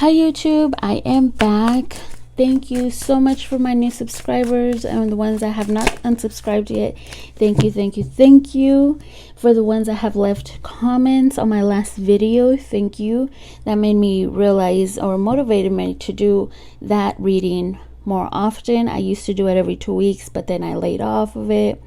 Hi YouTube, I am back. Thank you so much for my new subscribers and the ones that have not unsubscribed yet. Thank you. For the ones that have left comments on my last video, thank you. That made me realize or motivated me to do that reading more often. I used to do it every 2 weeks, but then I laid off of it.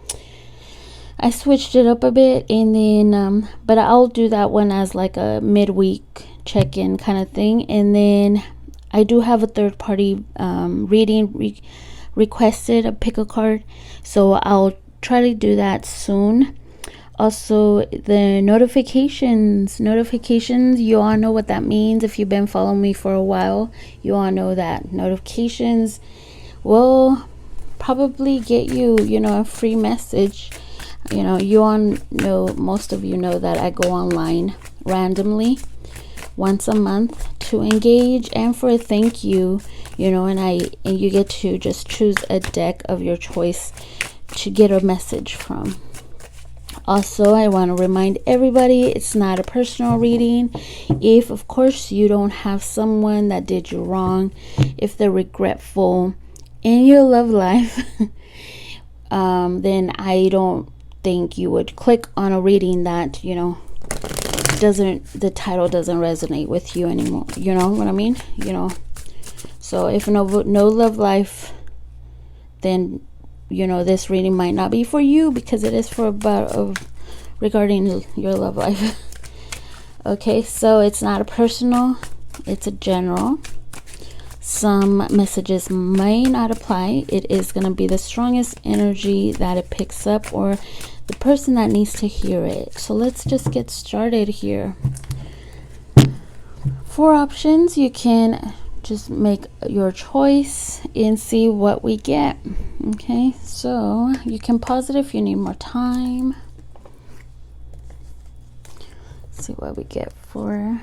I switched it up a bit, and then but I'll do that one as like a midweek check-in kind of thing. And then I do have a third-party reading requested, a Pickacard, so I'll try to do that soon. Also, the notifications, you all know what that means. If you've been following me for a while, you all know that notifications will probably get you, a free message. You all know, most of you know that I go online randomly once a month to engage and for a thank you, and you get to just choose a deck of your choice to get a message from. Also, I want to remind everybody, it's not a personal reading. If, of course, you don't have someone that did you wrong, if they're regretful in your love life, then I don't think you would click on a reading that, the title doesn't resonate with you anymore. You know what I mean? So if no love life, then this reading might not be for you, because it is for regarding your love life. Okay, so it's not a personal, it's a general. Some messages may not apply. It is going to be the strongest energy that it picks up, or the person that needs to hear it. So let's just get started here. 4 options. You can just make your choice and see what we get. Okay, so you can pause it if you need more time. Let's see what we get for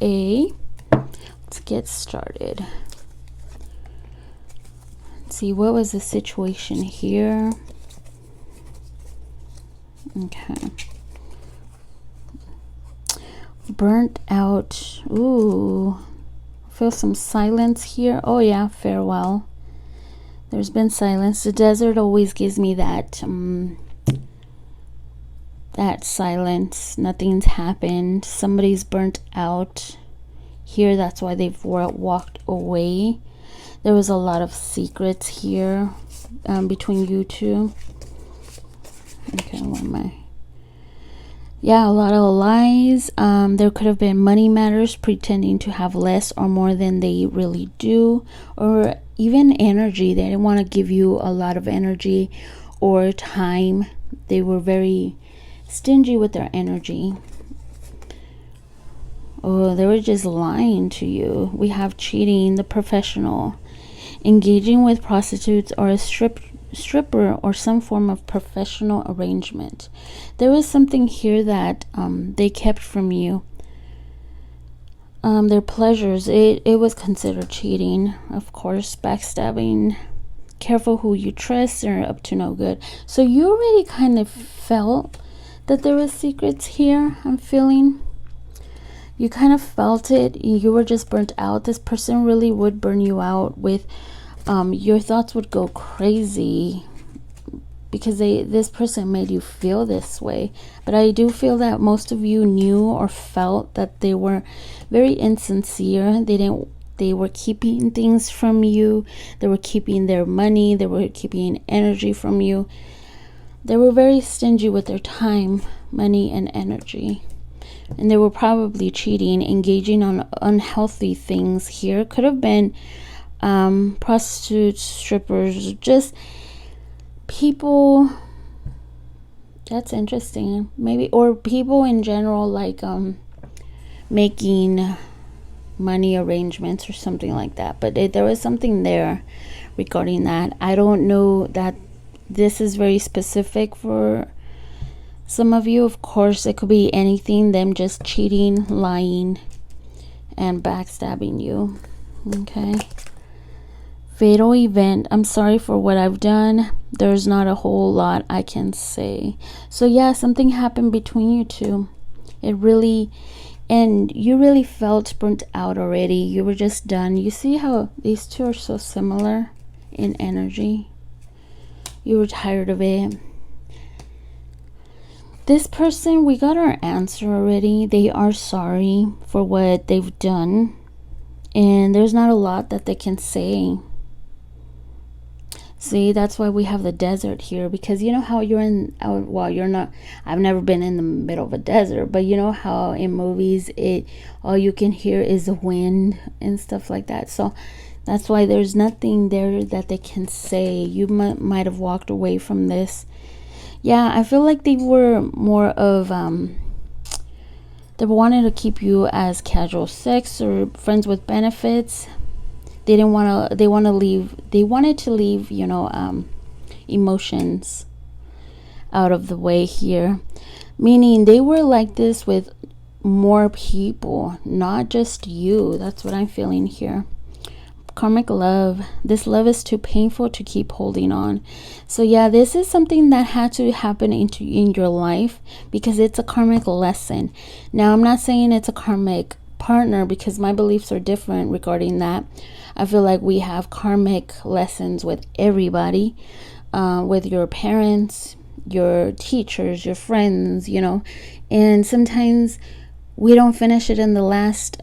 A. Let's get started. Let's see, what was the situation here? Okay. Burnt out. Ooh. Feel some silence here. Oh yeah, farewell. There's been silence. The desert always gives me that that silence. Nothing's happened. Somebody's burnt out here. That's why they've walked away. There was a lot of secrets here between you two. Okay, what am I? Yeah, a lot of lies. There could have been money matters, pretending to have less or more than they really do, or even energy. They didn't want to give you a lot of energy or time. They were very stingy with their energy. Oh, they were just lying to you. We have cheating, the professional, engaging with prostitutes or a stripper or some form of professional arrangement. There was something here that they kept from you. Their pleasures, it was considered cheating, of course. Backstabbing, careful who you trust, they're up to no good. So you already kind of felt that there was secrets here. I'm feeling you kind of felt it. You were just burnt out. This person really would burn you out with your thoughts would go crazy, because this person made you feel this way. But I do feel that most of you knew or felt that they were very insincere. They were keeping things from you. They were keeping their money. They were keeping energy from you. They were very stingy with their time, money, and energy. And they were probably cheating, engaging on unhealthy things here. Could have been prostitutes, strippers, just people. That's interesting. Maybe, or people in general, like making money arrangements or something like that. But there was something there regarding that. I don't know that this is very specific for some of you. Of course, it could be anything, them just cheating, lying, and backstabbing you. Okay. Fatal event. I'm sorry for what I've done. There's not a whole lot I can say. So yeah, something happened between you two. It really and you really felt burnt out already. You were just done. You see how these two are so similar in energy? You were tired of it. This person, we got our answer already. They are sorry for what they've done, and there's not a lot that they can say. See, that's why we have the desert here, because you know how you're in, well, you're not, I've never been in the middle of a desert, but you know how in movies all you can hear is the wind and stuff like that. So that's why there's nothing there that they can say. You might have walked away from this. Yeah, I feel like they were more of they wanted to keep you as casual sex or friends with benefits. They didn't want to, they wanted to leave, you know, emotions out of the way here. Meaning they were like this with more people, not just you. That's what I'm feeling here. Karmic love. This love is too painful to keep holding on. So yeah, this is something that had to happen in your life because it's a karmic lesson. Now, I'm not saying it's a karmic partner because my beliefs are different regarding that. I feel like we have karmic lessons with everybody, with your parents, your teachers, your friends, you know, and sometimes we don't finish it in the last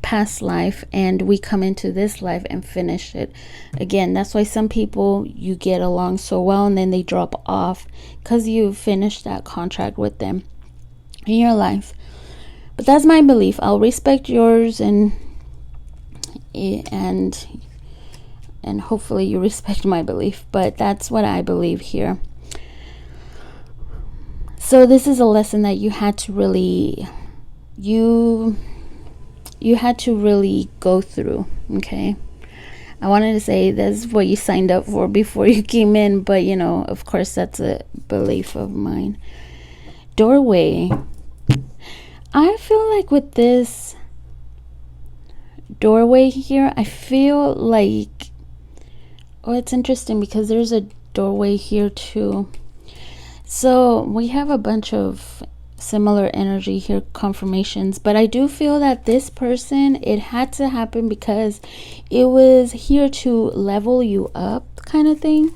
past life, and we come into this life and finish it again. That's why some people, you get along so well and then they drop off because you finished that contract with them in your life. But that's my belief. I'll respect yours, and hopefully you respect my belief, but that's what I believe here. So this is a lesson that you had to really you had to really go through. Okay, I wanted to say that's what you signed up for before you came in, but you know, of course, that's a belief of mine. Doorway. I feel like with this doorway here, I feel like, oh, it's interesting because there's a doorway here too. So we have a bunch of similar energy here, confirmations, but I do feel that this person, it had to happen because it was here to level you up, kind of thing.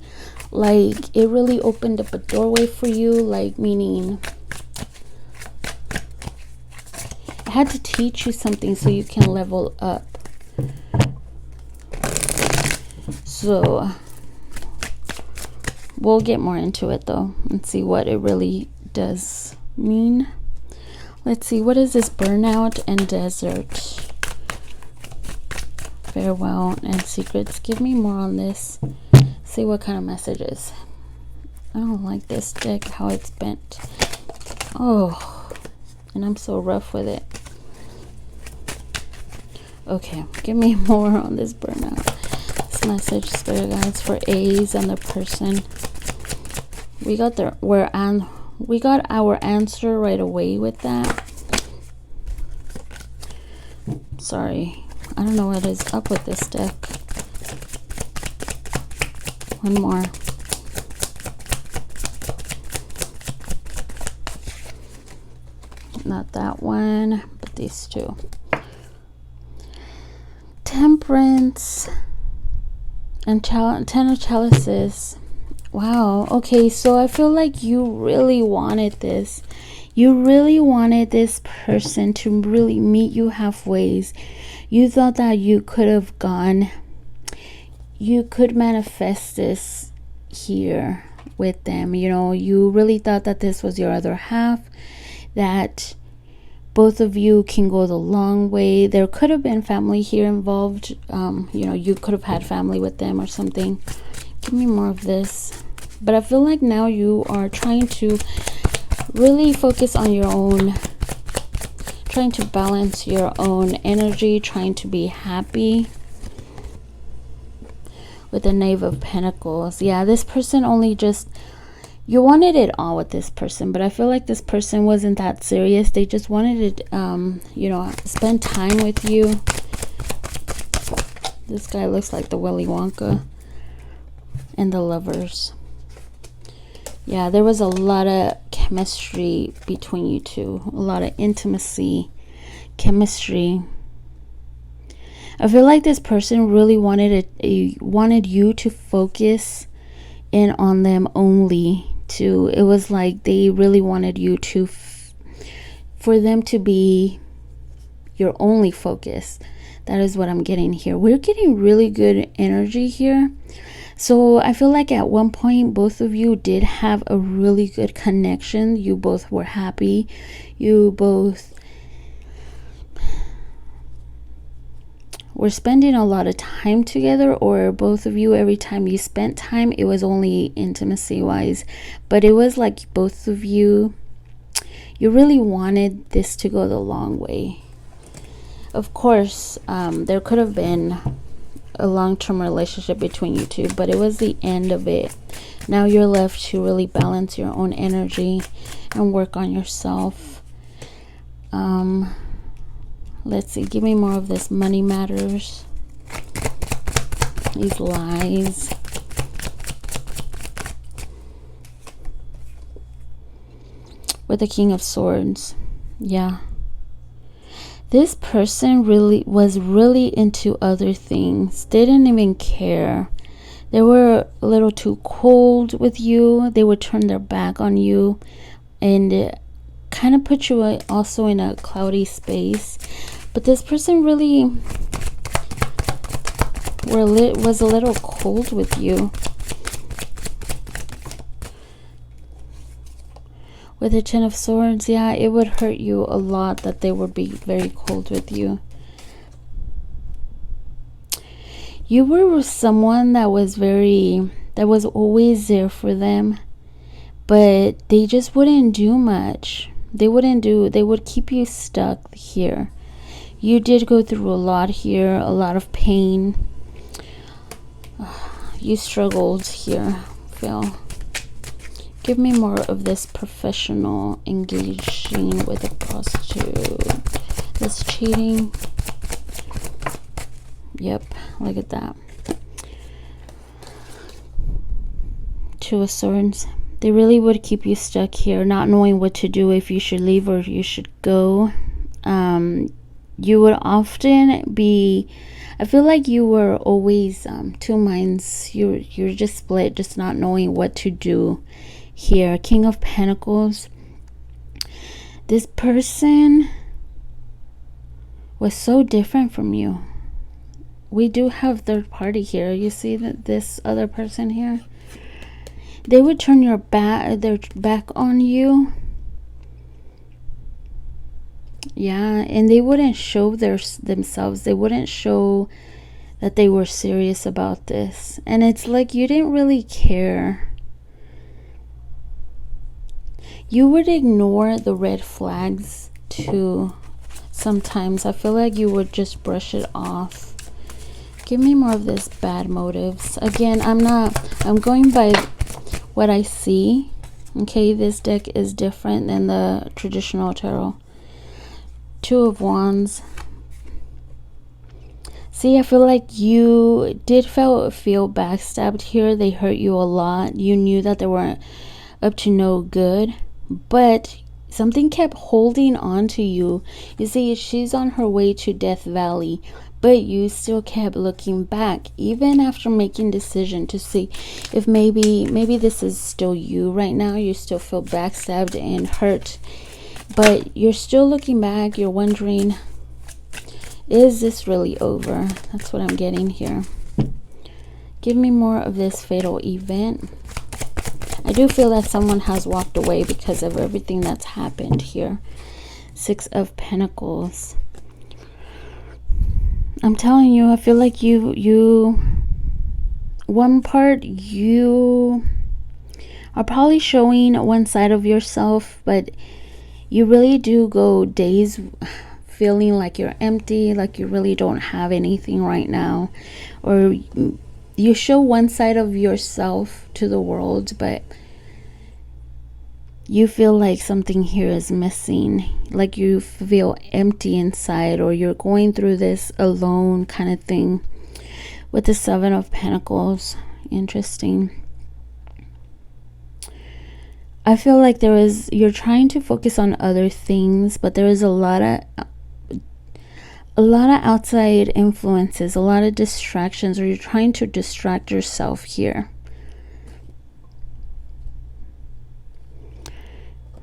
Like it really opened up a doorway for you, like meaning it had to teach you something so you can level up. So we'll get more into it though and see what it really does mean. Let's see, what is this? Burnout and desert. Farewell and secrets. Give me more on this. See what kind of messages. I don't like this deck, how it's bent. Oh, and I'm so rough with it. Okay, give me more on this burnout. This message, spirit guides, for A's and the person. We got our answer right away with that. Sorry, I don't know what is up with this deck. One more. Not that one, but these two. Temperance and Ten of Chalices. Wow. Okay, so I feel like you really wanted this. You really wanted this person to really meet you halfway. You thought that you could have gone, you could manifest this here with them. You know, you really thought that this was your other half, that both of you can go the long way. There could have been family here involved. You know, you could have had family with them or something. Give me more of this. But I feel like now you are trying to really focus on your own, trying to balance your own energy, trying to be happy. With the Knave of Pentacles. Yeah, this person only just, you wanted it all with this person, but I feel like this person wasn't that serious. They just wanted to, you know, spend time with you. This guy looks like the Willy Wonka. And the Lovers. Yeah, there was a lot of chemistry between you two. A lot of intimacy. chemistry. I feel like this person really wanted you to focus in on them only. It was like they really wanted you to for them to be your only focus. That is what I'm getting here. We're getting really good energy here. So I feel like at one point both of you did have a really good connection. You both were happy. You both were spending a lot of time together, or both of you, every time you spent time, it was only intimacy wise, but it was like both of you really wanted this to go the long way. Of course, there could have been a long-term relationship between you two, but it was the end of it. Now you're left to really balance your own energy and work on yourself. Let's see, give me more of this money matters, these lies. With the King of Swords. Yeah, this person was really into other things. They didn't even care. They were a little too cold with you. They would turn their back on you and kind of put you also in a cloudy space. But this person really was a little cold with you. With the Ten of Swords, yeah, it would hurt you a lot that they would be very cold with you. You were with someone that was always there for them, but they just wouldn't do much. They would keep you stuck here. You did go through a lot here, a lot of pain. You struggled here, Phil. Give me more of this professional engaging with a prostitute. This cheating. Yep, look at that. Two of Swords. They really would keep you stuck here, not knowing what to do, if you should leave or you should go. You would often be, I feel like you were always two minds. You're just split, just not knowing what to do here. King of Pentacles. This person was so different from you. We do have third party here. You see that this other person here, they would turn their back on you. Yeah, and they wouldn't show themselves. They wouldn't show that they were serious about this. And it's like you didn't really care. You would ignore the red flags too. Sometimes I feel like you would just brush it off. Give me more of this bad motives. Again, I'm going by what I see. Okay, this deck is different than the traditional tarot. Two of Wands. See, I feel like you did feel backstabbed here. They hurt you a lot. You knew that they weren't up to no good, but something kept holding on to you. You see, she's on her way to Death Valley, but you still kept looking back, even after making decision to see if maybe this is still you right now. You still feel backstabbed and hurt, but you're still looking back. You're wondering, is this really over? That's what I'm getting here. Give me more of this fatal event. I do feel that someone has walked away because of everything that's happened here. Six of Pentacles. I'm telling you, I feel like one part, you are probably showing one side of yourself, but you really do go days feeling like you're empty, like you really don't have anything right now. Or you show one side of yourself to the world, but you feel like something here is missing, like you feel empty inside, or you're going through this alone kind of thing. With the Seven of Pentacles. Interesting. I feel like you're trying to focus on other things, but there is a lot of a lot of outside influences, a lot of distractions, or you're trying to distract yourself here.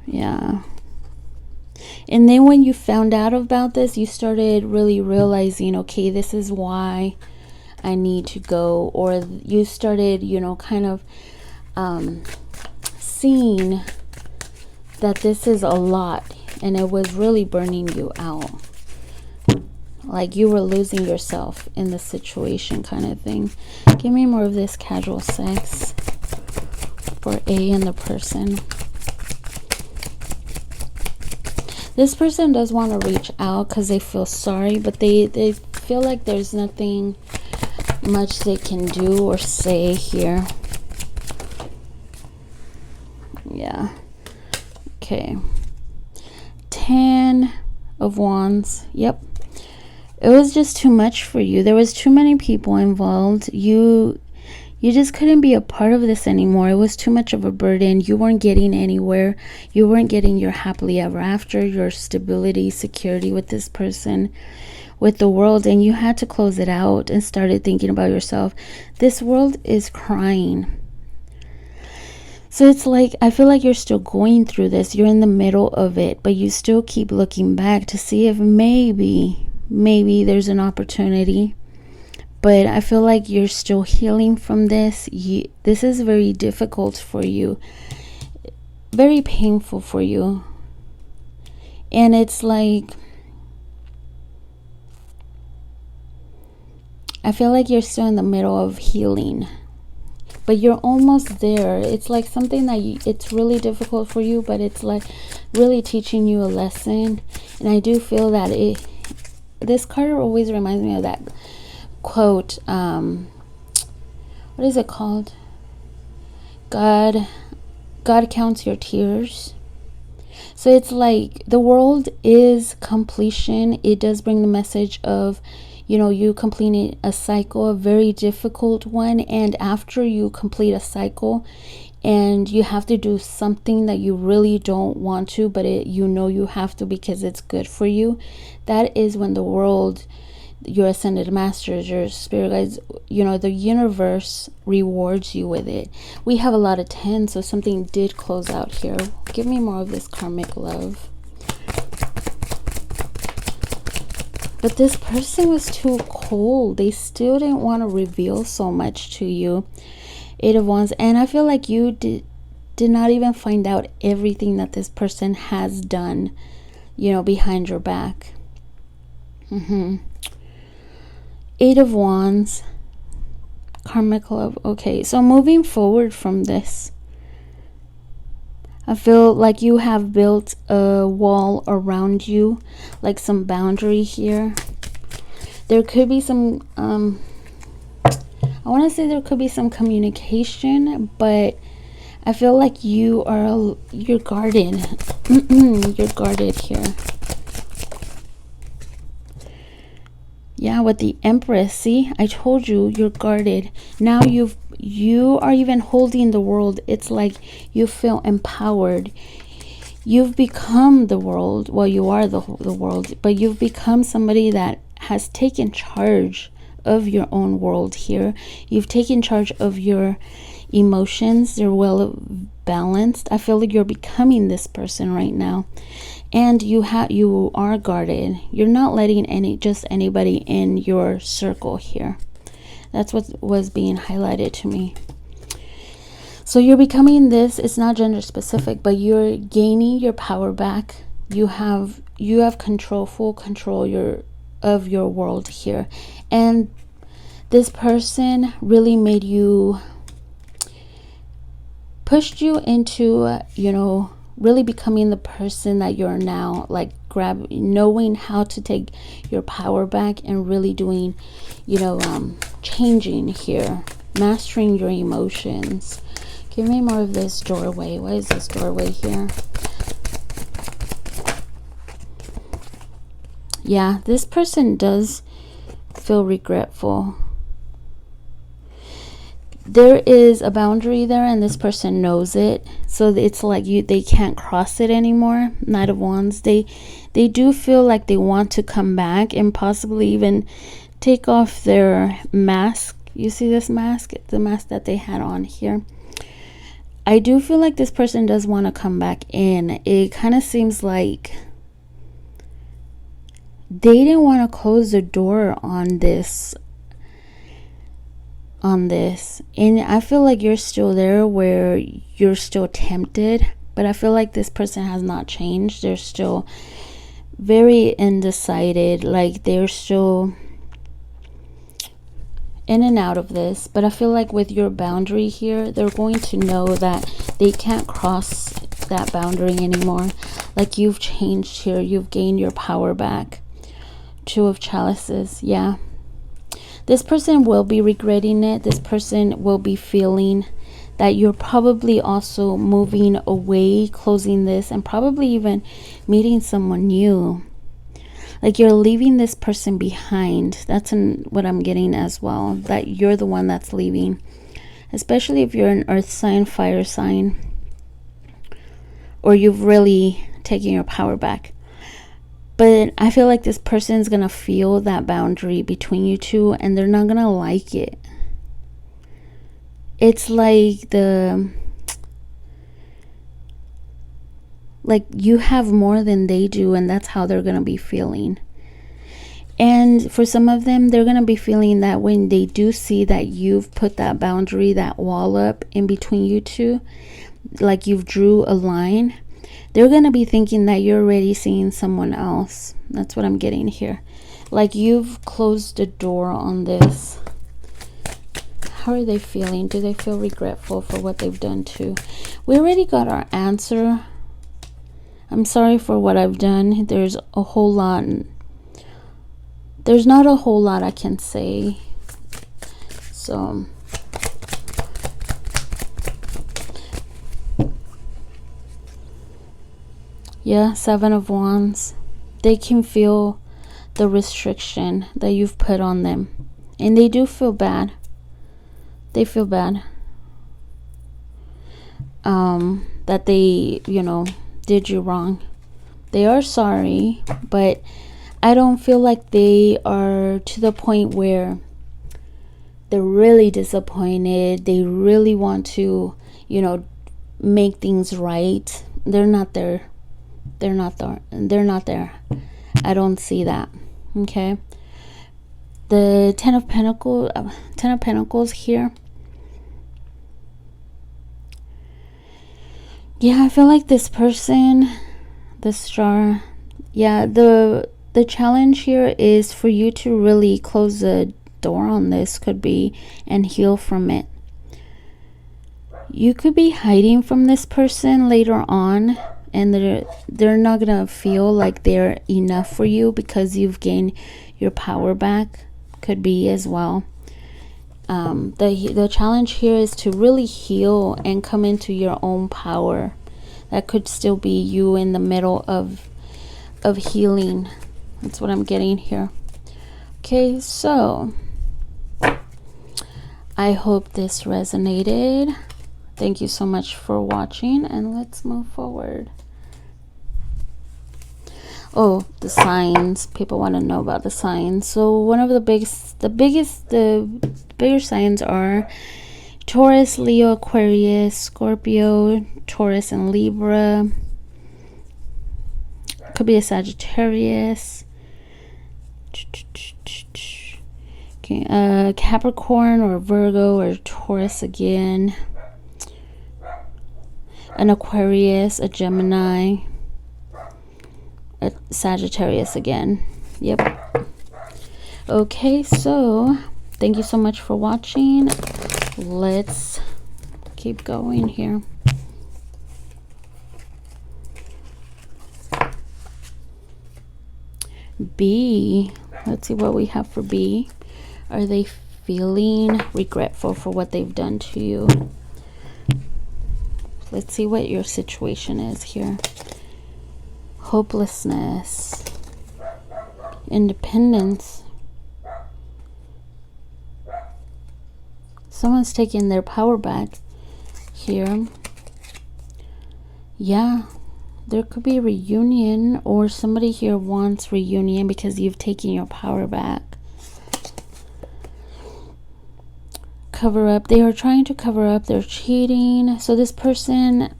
Yeah. And then when you found out about this, you started really realizing, okay, this is why I need to go. Or you started, you know, kind of seeing that this is a lot, and it was really burning you out. Like you were losing yourself in the situation, kind of thing. Give me more of this casual sex for A and the person. This person does want to reach out because they feel sorry, but they feel like there's nothing much they can do or say here. Yeah. Okay. 10 of Wands. Yep. It was just too much for you. There was too many people involved. You just couldn't be a part of this anymore. It was too much of a burden. You weren't getting anywhere. You weren't getting your happily ever after, your stability, security with this person, with the world, and you had to close it out and started thinking about yourself. This world is crying. So it's like, I feel like you're still going through this. You're in the middle of it, but you still keep looking back to see if maybe there's an opportunity. But I feel like you're still healing from this. This is very difficult for you. Very painful for you. And it's like, I feel like you're still in the middle of healing. But you're almost there. It's like something that it's really difficult for you, but it's like really teaching you a lesson. And I do feel that this card always reminds me of that quote. What is it called? God counts your tears. So it's like the world is completion. It does bring the message of, you know, you completing a cycle, a very difficult one, and after you complete a cycle and you have to do something that you really don't want to, but you know you have to because it's good for you, that is when the world, your ascended masters, your spirit guides, you know, the universe rewards you with it. We have a lot of 10, so something did close out here. Give me more of this karmic love. But this person was too cold. They still didn't want to reveal so much to you. 8 of Wands. And I feel like you did not even find out everything that this person has done, you know, behind your back. 8 of Wands. Karmic love. Okay, so moving forward from this, I feel like you have built a wall around you, like some boundary here. There could be some, I want to say there could be some communication, but I feel like you're guarded. You're guarded here. Yeah, with the Empress. See, I told you, you're guarded. Now you are even holding the world. It's like you feel empowered. You've become the world. Well, you are the world, but you've become somebody that has taken charge of your own world here. You've taken charge of your emotions. They're well balanced. I feel like you're becoming this person right now. And you are guarded. You're not letting anybody in your circle here. That's what was being highlighted to me. So you're becoming this. It's not gender specific, but you're gaining your power back. You have control, full control of your world here. And this person really made you, pushed you into, you know, really becoming the person that you're now, like knowing how to take your power back and really doing, you know, changing here, mastering your emotions. Give me more of this doorway. What is this doorway here? Yeah, this person does feel regretful. there is a boundary there, and this person knows it. So it's like they can't cross it anymore. Knight of Wands. They do feel like they want to come back and possibly even take off their mask. You see this mask? The mask that they had on here. I do feel like this person does want to come back in. It kind of seems like they didn't want to close the door on this. And I feel like you're still there, where you're still tempted, but I feel like this person has not changed. They're still very undecided, like they're still in and out of this. But I feel like with your boundary here, they're going to know that they can't cross that boundary anymore. Like you've changed here, you've gained your power back. Two of Chalices. Yeah, this person will be regretting it. This person will be feeling that you're probably also moving away, closing this, and probably even meeting someone new. Like you're leaving this person behind. That's what I'm getting as well, that you're the one that's leaving. Especially if you're an earth sign, fire sign, or you've really taken your power back. But I feel like this person's going to feel that boundary between you two, and they're not going to like it. It's like you have more than they do, and that's how they're going to be feeling. And for some of them, they're going to be feeling that when they do see that you've put that boundary, that wall up in between you two, like you've drew a line, they're going to be thinking that you're already seeing someone else. That's what I'm getting here. Like you've closed the door on this. How are they feeling? Do they feel regretful for what they've done too? We already got our answer. I'm sorry for what I've done. There's a whole lot. There's not a whole lot I can say. So yeah, Seven of Wands. They can feel the restriction that you've put on them. And they do feel bad. They feel bad. That they, did you wrong. They are sorry, but I don't feel like they are to the point where they're really disappointed. They really want to, make things right. They're not there. They're not there. I don't see that. Okay. The Ten of Pentacles here. Yeah, I feel like this person, the Star, yeah, the challenge here is for you to really close the door on this, could be, and heal from it. You could be hiding from this person later on, and they're not gonna feel like they're enough for you because you've gained your power back. Could be as well. The challenge here is to really heal and come into your own power. That could still be you in the middle of healing. That's what I'm getting here. Okay, so I hope this resonated. Thank you so much for watching, and let's move forward. Oh, the signs. People want to know about the signs. So one of the bigger signs are Taurus, Leo, Aquarius, Scorpio, Taurus, and Libra. Could be a Sagittarius. Okay, Capricorn or Virgo or Taurus again. An Aquarius, a Gemini, a Sagittarius again. Yep. Okay, so thank you so much for watching. Let's keep going here. B. Let's see what we have for B. Are they feeling regretful for what they've done to you? Let's see what your situation is here. Hopelessness. Independence. Someone's taking their power back here. Yeah, there could be a reunion, or somebody here wants reunion because you've taken your power back. Cover up. They are trying to cover up their cheating. So this person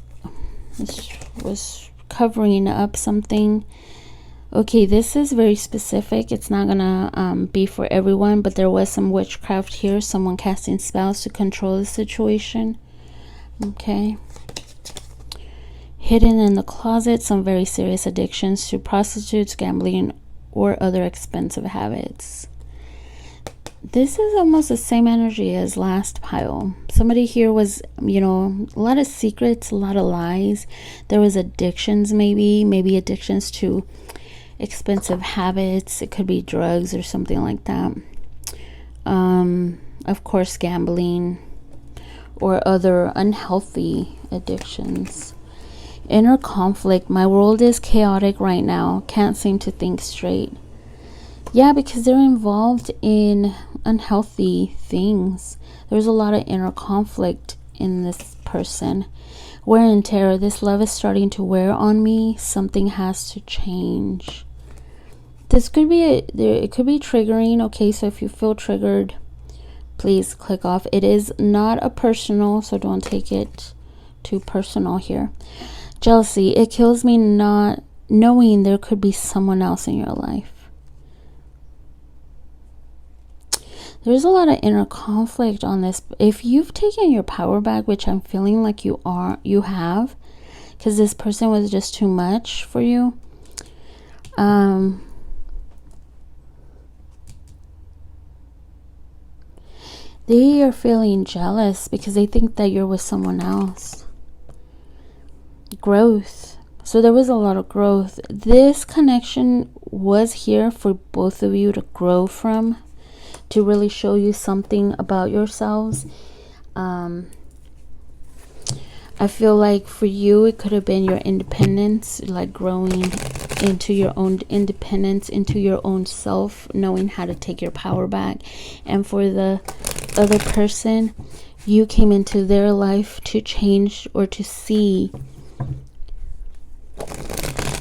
was covering up something. Okay, this is very specific. It's not gonna be for everyone, but there was some witchcraft here. Someone casting spells to control the situation. Okay. Hidden in the closet, some very serious addictions to prostitutes, gambling, or other expensive habits. This is almost the same energy as last pile. Somebody here was, you know, a lot of secrets, a lot of lies. There was addictions, maybe addictions to expensive habits. It could be drugs or something like that. Of course, gambling or other unhealthy addictions. Inner conflict. My world is chaotic right now. Can't seem to think straight. Yeah, because they're involved in unhealthy things. There's a lot of inner conflict in this person. Wear and tear. This love is starting to wear on me. Something has to change. This could be it could be triggering. Okay, so if you feel triggered, please click off. It is not a personal, so don't take it too personal here. Jealousy. It kills me not knowing there could be someone else in your life. There's a lot of inner conflict on this. If you've taken your power back, which I'm feeling like you have, because this person was just too much for you. They are feeling jealous because they think that you're with someone else. Growth. So there was a lot of growth. This connection was here for both of you to grow from, to really show you something about yourselves. I feel like for you, it could have been your independence, like growing into your own independence, into your own self, knowing how to take your power back. And for the other person, you came into their life to change or to see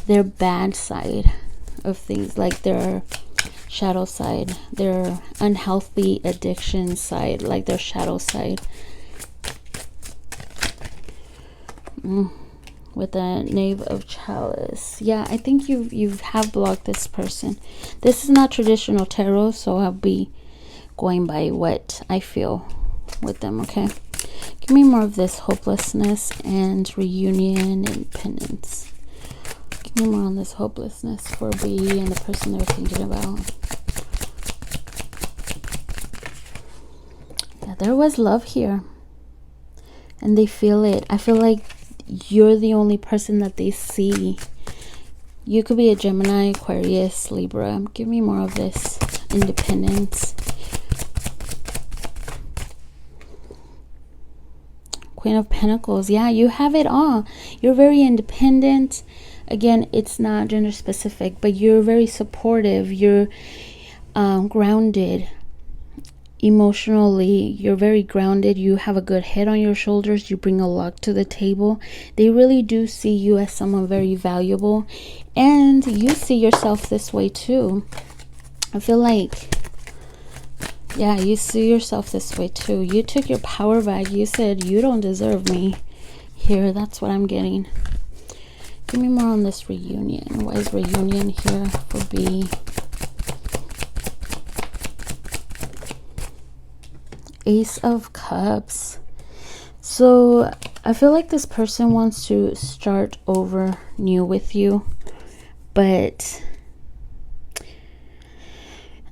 their bad side of things, like their shadow side, their unhealthy addiction side, like their shadow side. With the Knave of Chalice. Yeah, I think you have blocked this person. This is not traditional tarot, so I'll be going by what I feel with them. Okay, give me more of this hopelessness and reunion and penance. Give me more on this hopelessness for B and the person they're thinking about. Yeah, there was love here, and they feel it. I feel like you're the only person that they see. You could be a Gemini, Aquarius, Libra. Give me more of this independence. Queen of Pentacles. Yeah, you have it all. You're very independent. Again, it's not gender specific, but you're very supportive. You're grounded. Emotionally, you're very grounded. You have a good head on your shoulders. You bring a lot to the table. They really do see you as someone very valuable, and you see yourself this way too. I feel like, yeah, you see yourself this way too. You took your power back. You said, you don't deserve me here. That's what I'm getting. Give me more on this reunion. Why is reunion here for B? Ace of Cups. So I feel like this person wants to start over new with you, but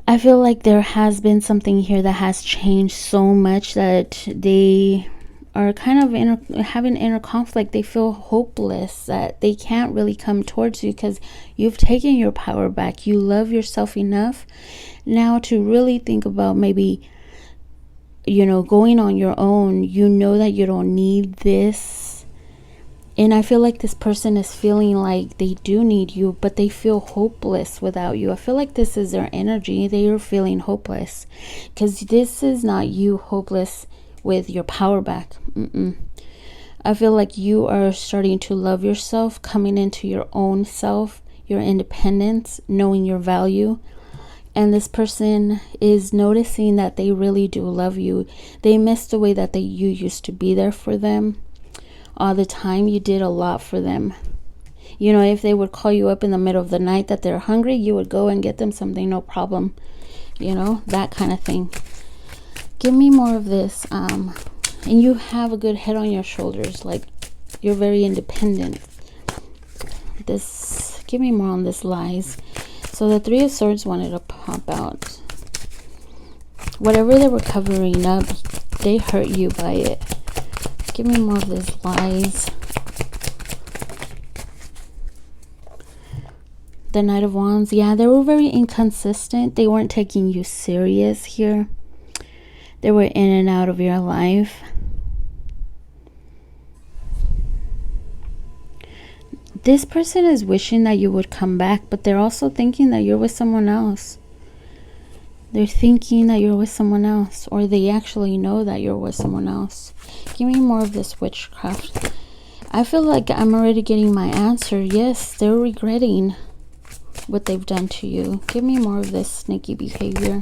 I feel like there has been something here that has changed so much that they are kind of having inner conflict. They feel hopeless, that they can't really come towards you because you've taken your power back. You love yourself enough now to really think about maybe, you know, going on your own. You know that you don't need this, and I feel like this person is feeling like they do need you, but they feel hopeless without you. I feel like this is their energy. They are feeling hopeless because this is not you hopeless with your power back. I feel like you are starting to love yourself, coming into your own self, your independence, knowing your value. And this person is noticing that they really do love you. They miss the way that you used to be there for them all the time. You did a lot for them. You know, if they would call you up in the middle of the night that they're hungry, you would go and get them something, no problem. You know, that kind of thing. Give me more of this. And you have a good head on your shoulders. Like, you're very independent. Give me more on this, lies. So the Three of Swords wanted to pop out. Whatever they were covering up, they hurt you by it. Give me more of this, lies. The Knight of Wands. Yeah, they were very inconsistent. They weren't taking you serious here. They were in and out of your life. This person is wishing that you would come back, but they're also thinking that you're with someone else. They're thinking that you're with someone else, or they actually know that you're with someone else. Give me more of this witchcraft. I feel like I'm already getting my answer. Yes, they're regretting what they've done to you. Give me more of this sneaky behavior.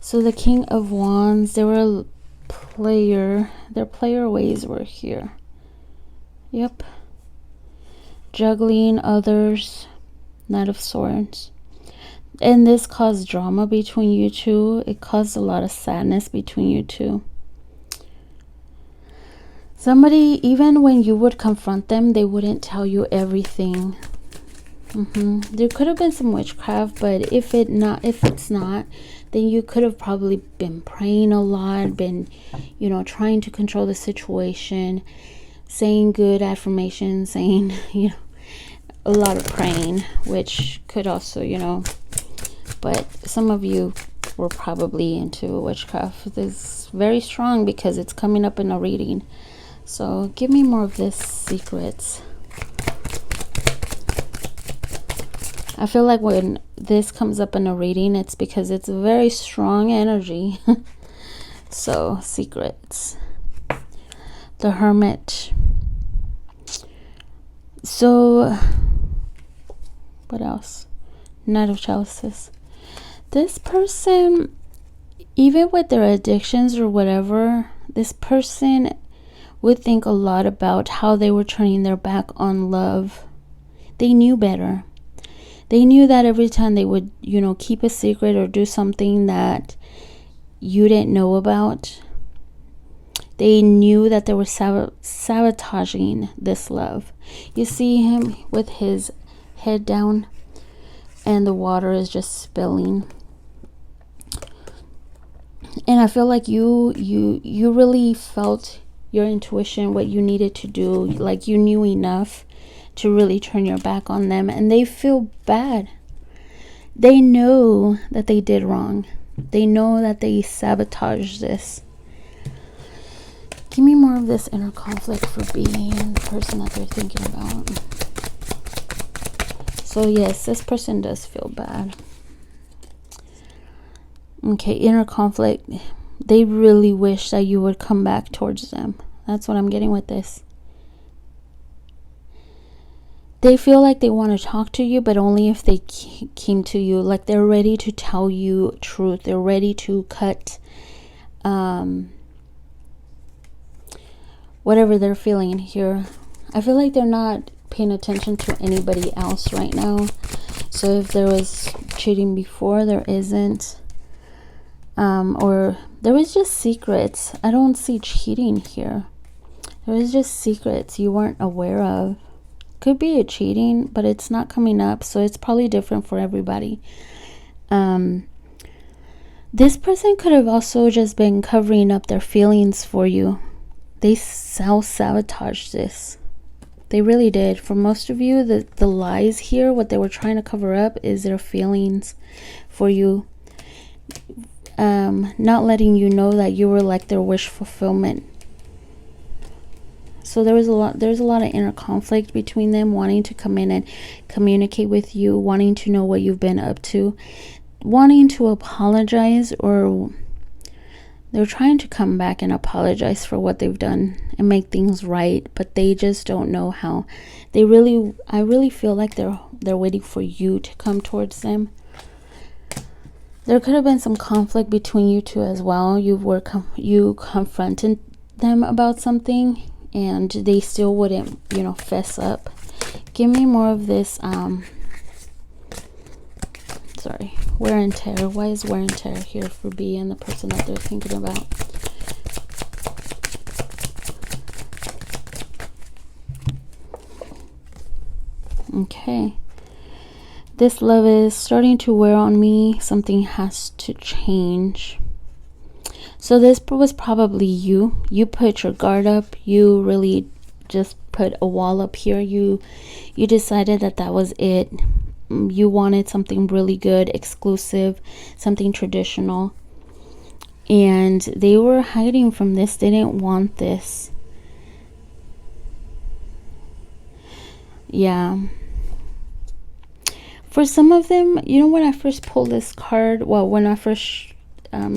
So the King of Wands, they were a player. Their player ways were here. Yep. Juggling others. Knight of Swords. And this caused drama between you two. It caused a lot of sadness between you two. Somebody, even when you would confront them, they wouldn't tell you everything. There could have been some witchcraft, but if it's not, then you could have probably been praying a lot, been, you know, trying to control the situation, saying good affirmations, saying, you know, a lot of praying, which could also, you know, but some of you were probably into witchcraft. This is very strong because it's coming up in a reading. So give me more of this, secrets. I feel like when this comes up in a reading, it's because it's a very strong energy. So, secrets. The Hermit. So, what else? Knight of Chalices. This person, even with their addictions or whatever, this person would think a lot about how they were turning their back on love. They knew better. They knew that every time they would, you know, keep a secret or do something that you didn't know about, they knew that they were sabotaging this love. You see him with his head down and the water is just spilling. And I feel like you really felt your intuition, what you needed to do. Like you knew enough to really turn your back on them, and they feel bad. They know that they did wrong. They know that they sabotaged this. Give me more of this inner conflict for B and the person that they're thinking about. So yes, this person does feel bad. Okay, inner conflict. They really wish that you would come back towards them. That's what I'm getting with this. They feel like they want to talk to you, but only if they came to you. Like they're ready to tell you truth. They're ready to cut whatever they're feeling here. I feel like they're not paying attention to anybody else right now. So if there was cheating before, there isn't. Or there was just secrets. I don't see cheating here. There was just secrets you weren't aware of. Could be a cheating, but it's not coming up, so it's probably different for everybody. This person could have also just been covering up their feelings for you. They self-sabotaged this. They really did. For most of you, the lies here, what they were trying to cover up is their feelings for you. Not letting you know that you were like their wish fulfillment. So there's a lot of inner conflict between them, wanting to come in and communicate with you, wanting to know what you've been up to. wanting to apologize, or they're trying to come back and apologize for what they've done and make things right, but they just don't know how. I really feel like they're waiting for you to come towards them. There could have been some conflict between you two as well. You confronted them about something and they still wouldn't, fess up. Give me more of this sorry, wear and tear. Why is wear and tear here for B and the person that they're thinking about? Okay. This love is starting to wear on me. Something has to change. So this was probably you. You put your guard up. You really just put a wall up here. You decided that was it. You wanted something really good, exclusive, something traditional. And they were hiding from this. They didn't want this. Yeah. For some of them, when I first pulled this card, well, when I first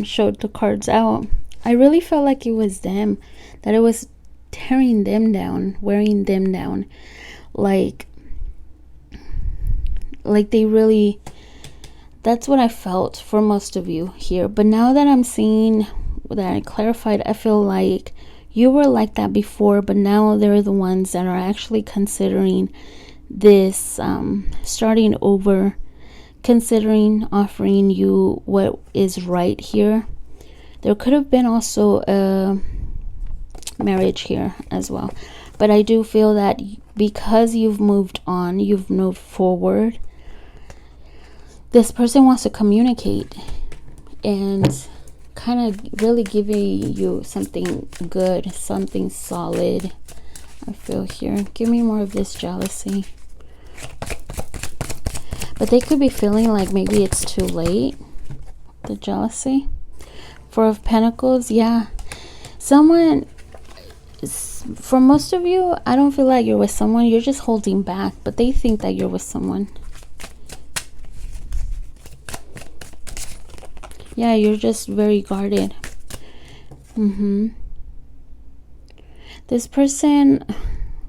showed the cards out, I really felt like it was them, that it was tearing them down, wearing them down, like they really, that's what I felt for most of you here. But now that I'm seeing that I clarified, I feel like you were like that before, but now they're the ones that are actually considering this, starting over, considering offering you what is right here. There could have been also a marriage here as well, but I do feel that because you've moved on, you've moved forward, this person wants to communicate and kind of really giving you something good, something solid. I feel here. Give me more of this jealousy. But they could be feeling like maybe it's too late. The jealousy. Four of Pentacles. Yeah. Someone, for most of you, I don't feel like you're with someone. You're just holding back. But they think that you're with someone. Yeah, you're just very guarded. This person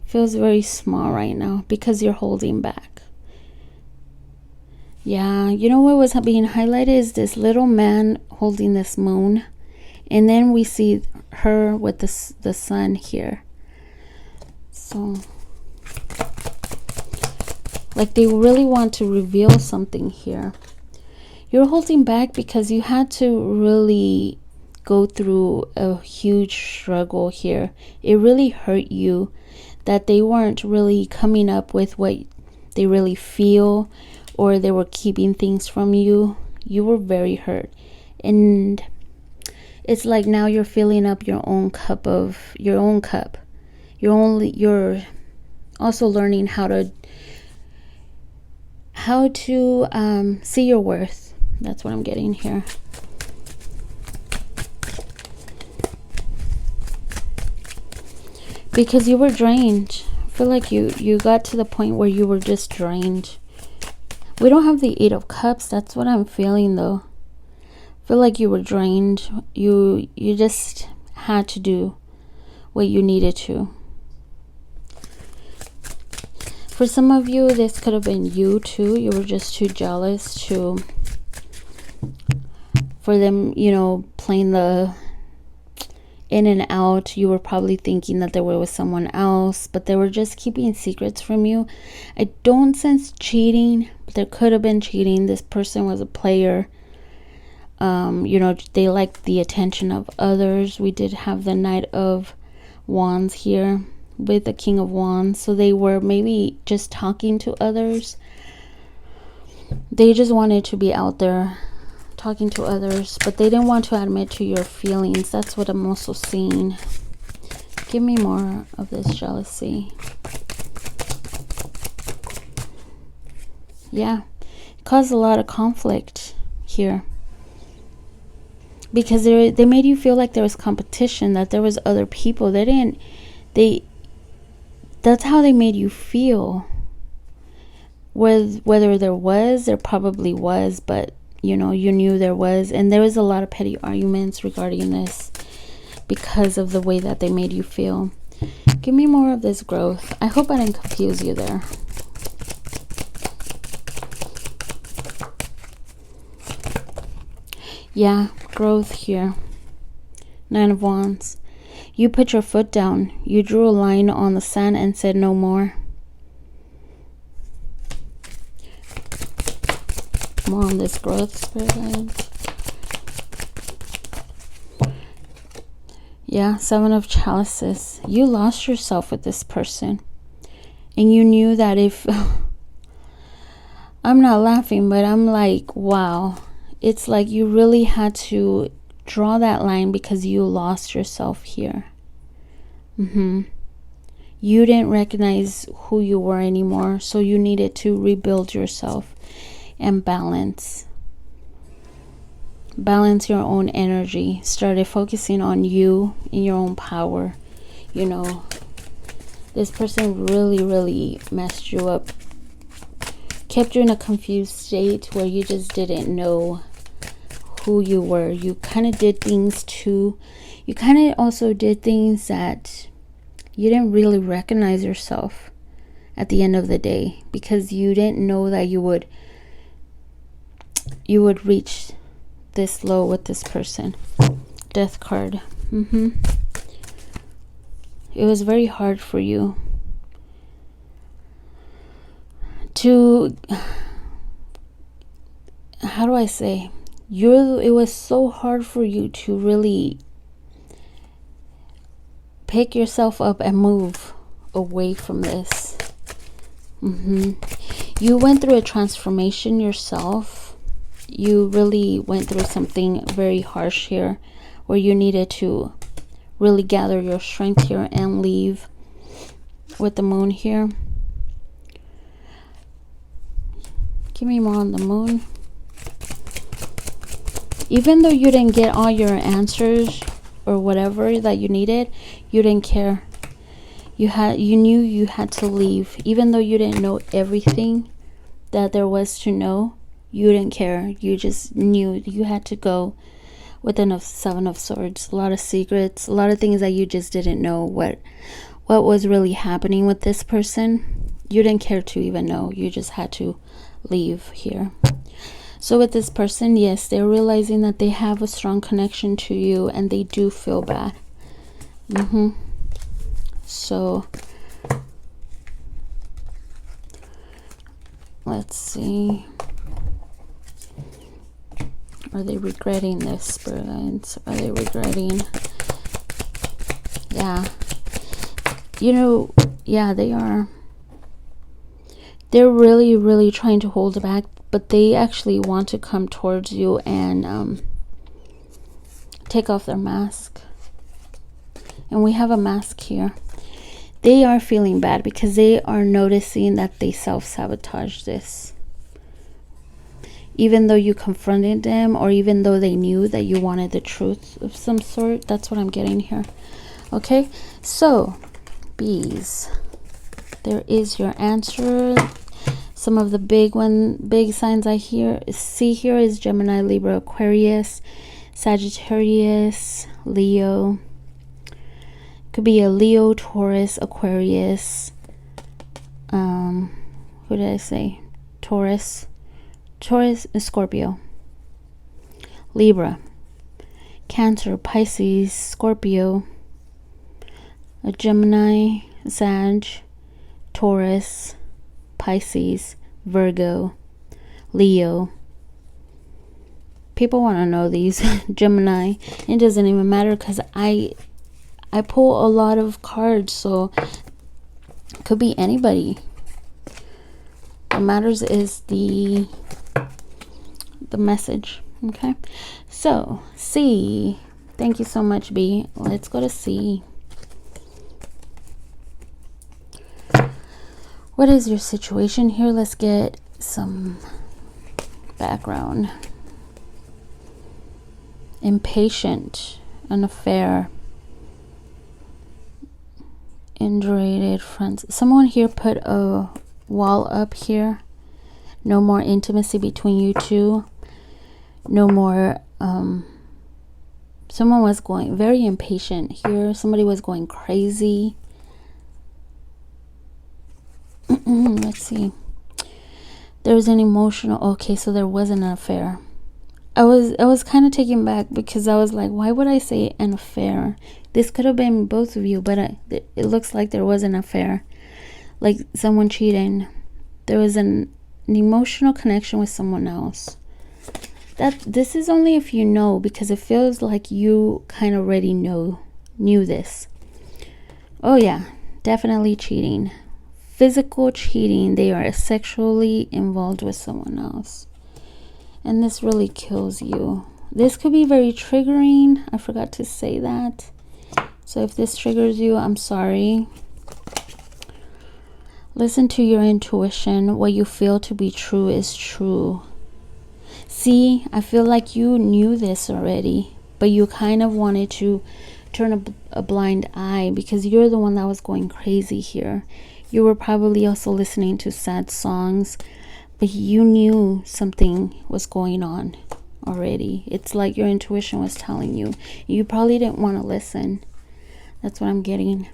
feels very small right now because you're holding back. Yeah, what was being highlighted is this little man holding this moon. And then we see her with the sun here. So, like they really want to reveal something here. You're holding back because you had to really go through a huge struggle here. It really hurt you that they weren't really coming up with what they really feel, or they were keeping things from you. You were very hurt. And it's like now you're filling up your own cup. You're also learning how to see your worth. That's what I'm getting here. Because you were drained. I feel like you got to the point where you were just drained. We don't have the 8 of Cups. That's what I'm feeling though. I feel like you were drained. You just had to do what you needed to. For some of you, this could have been you too. You were just too jealous for them, playing the in and out. You were probably thinking that they were with someone else, but they were just keeping secrets from you. I don't sense cheating, but there could have been cheating. This person was a player. They liked the attention of others. We did have the Knight of Wands here with the King of Wands, so they were maybe just talking to others. They just wanted to be out there talking to others, but they didn't want to admit to your feelings. That's what I'm also seeing. Give me more of this jealousy. Yeah, it caused a lot of conflict here because they made you feel like there was competition, that there was other people. That's how they made you feel. Whether there probably was, but you know, you knew there was. And there was a lot of petty arguments regarding this because of the way that they made you feel. Give me more of this growth. I hope I didn't confuse you there. Yeah, growth here. 9 of Wands. You put your foot down. You drew a line on the sand and said no more. More on this growth, Spirit guides. Yeah, 7 of Chalices. You lost yourself with this person. And you knew that if... I'm not laughing, but I'm like, wow. It's like you really had to draw that line because you lost yourself here. You didn't recognize who you were anymore, so you needed to rebuild yourself and balance your own energy. Started focusing on you and your own power. You know, this person really messed you up, kept you in a confused state where you just didn't know who you were. You kind of did things too. You kind of also did things that you didn't really recognize yourself at the end of the day, because you didn't know that you would reach this low with this person. Death card. It was very hard for you to, how do I say, it was so hard for you to really pick yourself up and move away from this. You went through a transformation yourself. You really went through something very harsh here, where you needed to really gather your strength here and leave with the moon here. Give me more on the moon. Even though you didn't get all your answers or whatever that you needed, you didn't care. You knew you had to leave. Even though you didn't know everything that there was to know, you didn't care. You just knew you had to go. With the 7 of Swords, a lot of secrets, a lot of things that you just didn't know what was really happening with this person. You didn't care to even know. You just had to leave here. So with this person, yes, they're realizing that they have a strong connection to you and they do feel bad. So let's see. Are they regretting this, Spirit guides? Are they regretting? Yeah. You know, yeah, they are. They're really trying to hold it back, but they actually want to come towards you and take off their mask. And we have a mask here. They are feeling bad because they are noticing that they self-sabotaged this. Even though you confronted them, or even though they knew that you wanted the truth of some sort. That's what I'm getting here. Okay, so bees, there is your answer. Some of the big signs I see here is Gemini, Libra, Aquarius, Sagittarius, Leo. Could be a Leo, Taurus, Aquarius. Who did I say? Taurus, Scorpio, Libra, Cancer, Pisces, Scorpio, a Gemini, Sag, Taurus, Pisces, Virgo, Leo. People want to know these. Gemini. It doesn't even matter because I pull a lot of cards, so it could be anybody. What matters is the message. Okay, so C. Thank you so much, B. Let's go to C. What is your situation here? Let's get some background. Impatient, an affair, indurated friends. Someone here put a wall up here. No more intimacy between you two. no more. Someone was going very impatient here. Somebody was going crazy. Let's see. There was an emotional. Okay, so there was an affair. I was kind of taken back because I was like, why would I say an affair? This could have been both of you, but it looks like there was an affair, like someone cheating. There was an emotional connection with someone else. This is only if you know, because it feels like you kind of already knew this. Oh yeah, definitely cheating. Physical cheating. They are sexually involved with someone else. And this really kills you. This could be very triggering. I forgot to say that. So if this triggers you, I'm sorry. Listen to your intuition. What you feel to be true is true. See, I feel like you knew this already, but you kind of wanted to turn a blind eye because you're the one that was going crazy here. You were probably also listening to sad songs, but you knew something was going on already. It's like your intuition was telling you. You probably didn't want to listen. That's what I'm getting.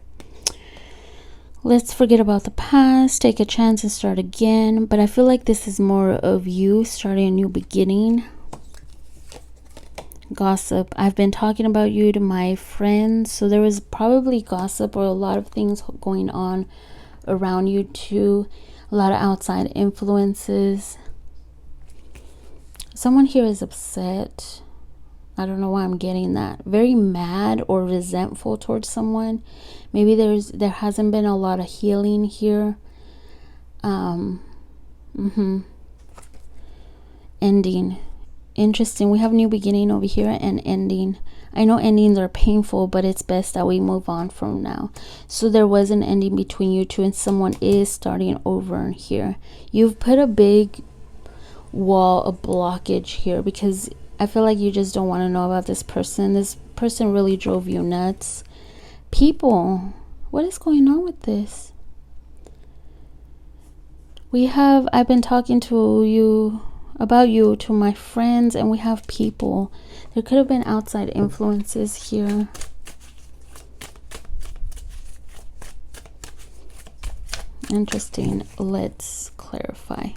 Let's forget about the past, take a chance and start again. But I feel like this is more of you starting a new beginning. Gossip. I've been talking about you to my friends. So there was probably gossip or a lot of things going on around you too. A lot of outside influences. Someone here is upset. I don't know why I'm getting that. Very mad or resentful towards someone. Maybe there hasn't been a lot of healing here. Ending. Interesting. We have new beginning over here and ending. I know endings are painful, but it's best that we move on from now. So there was an ending between you two and someone is starting over here. You've put a big wall, a blockage here because I feel like you just don't want to know about this person. This person really drove you nuts. People, what is going on with this? I've been talking to you about you to my friends, and we have people. There could have been outside influences here. Interesting. Let's clarify.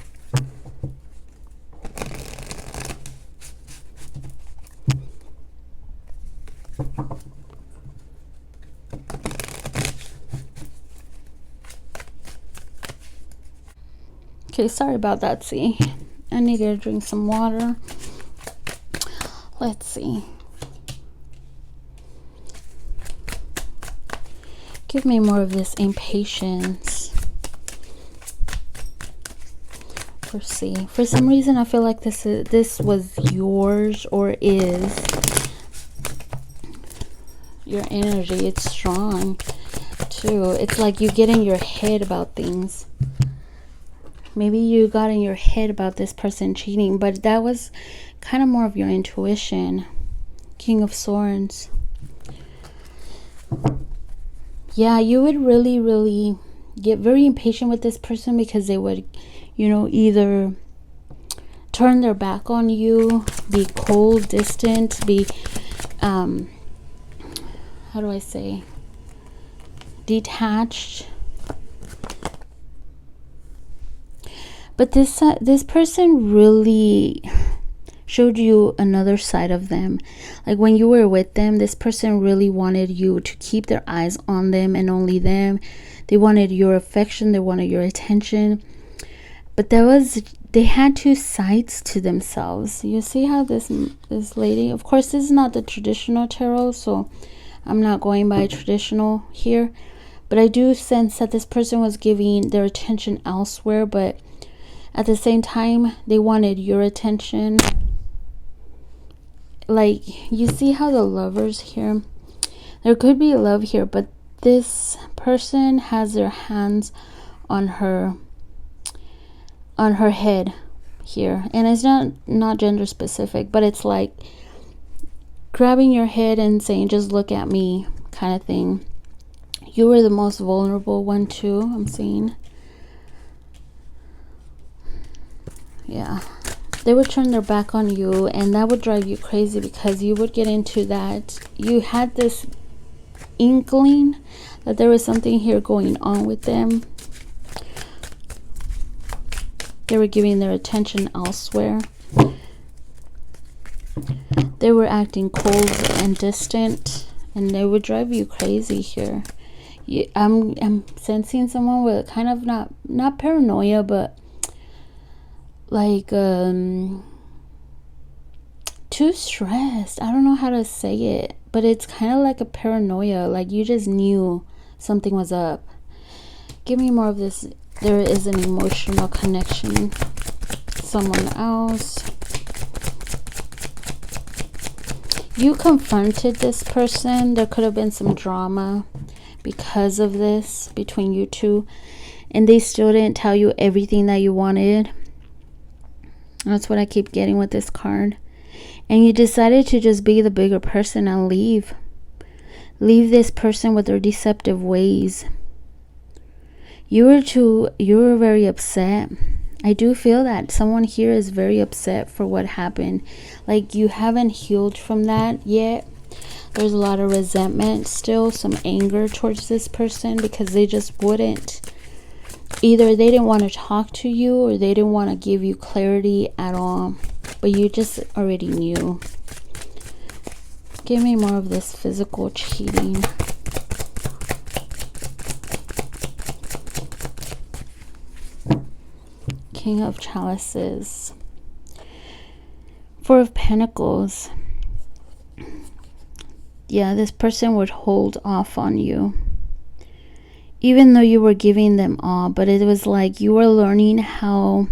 Okay, sorry about that. See, I needed to drink some water. Let's see. Give me more of this impatience. Let's see. For some reason, I feel like this was yours or is. Your energy, it's strong too. It's like you get in your head about things. Maybe you got in your head about this person cheating, but that was kind of more of your intuition. King of Swords. Yeah, you would really, really get very impatient with this person because they would, you know, either turn their back on you, be cold, distant, be, how do I say, detached. But this person really showed you another side of them. Like when you were with them, this person really wanted you to keep their eyes on them and only them. They wanted your affection, they wanted your attention. But they had two sides to themselves. You see how this lady, of course this is not the traditional tarot, so I'm not going by traditional here, but I do sense that this person was giving their attention elsewhere, but at the same time, they wanted your attention. Like, you see how the Lovers here? There could be love here, but this person has their hands on her head here. And it's not gender specific, but it's like grabbing your head and saying, just look at me kind of thing. You were the most vulnerable one too, I'm seeing. Yeah, They would turn their back on you, and that would drive you crazy because you would get into that. You had this inkling that there was something here going on with them. They were giving their attention elsewhere. They were acting cold and distant, and they would drive you crazy here. I'm sensing someone with kind of not paranoia, but like too stressed. I don't know how to say it, but it's kind of like a paranoia, like you just knew something was up. Give me more of this. There is an emotional connection. Someone else. You confronted this person. There could have been some drama because of this between you two, and they still didn't tell you everything that you wanted. That's what I keep getting with this card. And you decided to just be the bigger person and leave this person with their deceptive ways. You were very upset. I do feel that someone here is very upset for what happened. Like you haven't healed from that yet. There's a lot of resentment still, some anger towards this person because they just wouldn't. Either they didn't want to talk to you or they didn't want to give you clarity at all. But you just already knew. Give me more of this physical cheating. King of Chalices. Four of Pentacles. Yeah, this person would hold off on you. Even though you were giving them all, but it was like you were learning how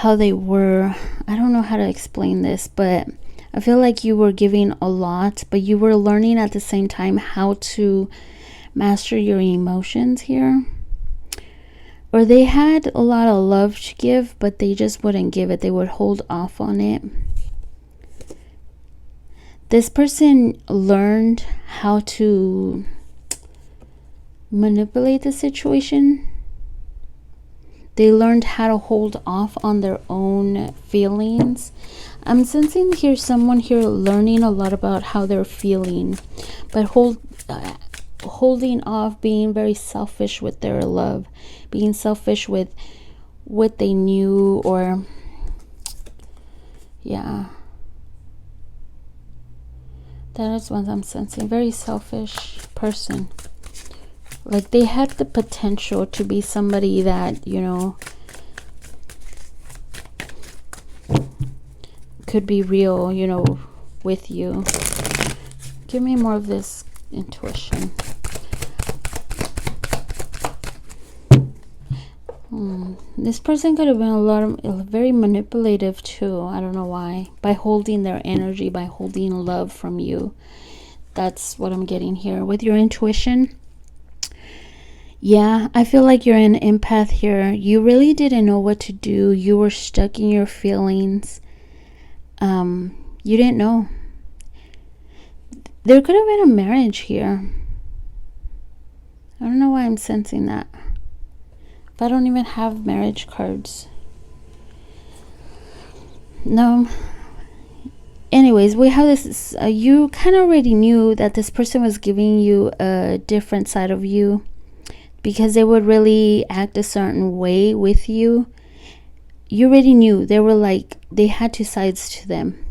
they were. I don't know how to explain this, but I feel like you were giving a lot, but you were learning at the same time how to master your emotions here. Or they had a lot of love to give, but they just wouldn't give it. They would hold off on it. This person learned how to manipulate the situation. They learned how to hold off on their own feelings. I'm sensing here someone here learning a lot about how they're feeling, but holding off, being very selfish with their love, being selfish with what they knew, or yeah, that is what I'm sensing. Very selfish person. Like they had the potential to be somebody that, you know, could be real, you know, with you. Give me more of this intuition. This person could have been very manipulative too. I don't know why. By holding their energy, by holding love from you. That's what I'm getting here. With your intuition. Yeah, I feel like you're an empath here. You really didn't know what to do. You were stuck in your feelings. You didn't know. There could have been a marriage here. I don't know why I'm sensing that. But I don't even have marriage cards. No. Anyways, we have this. You kind of already knew that this person was giving you a different side of you, because they would really act a certain way with you. You already knew. They were like, they had two sides to them.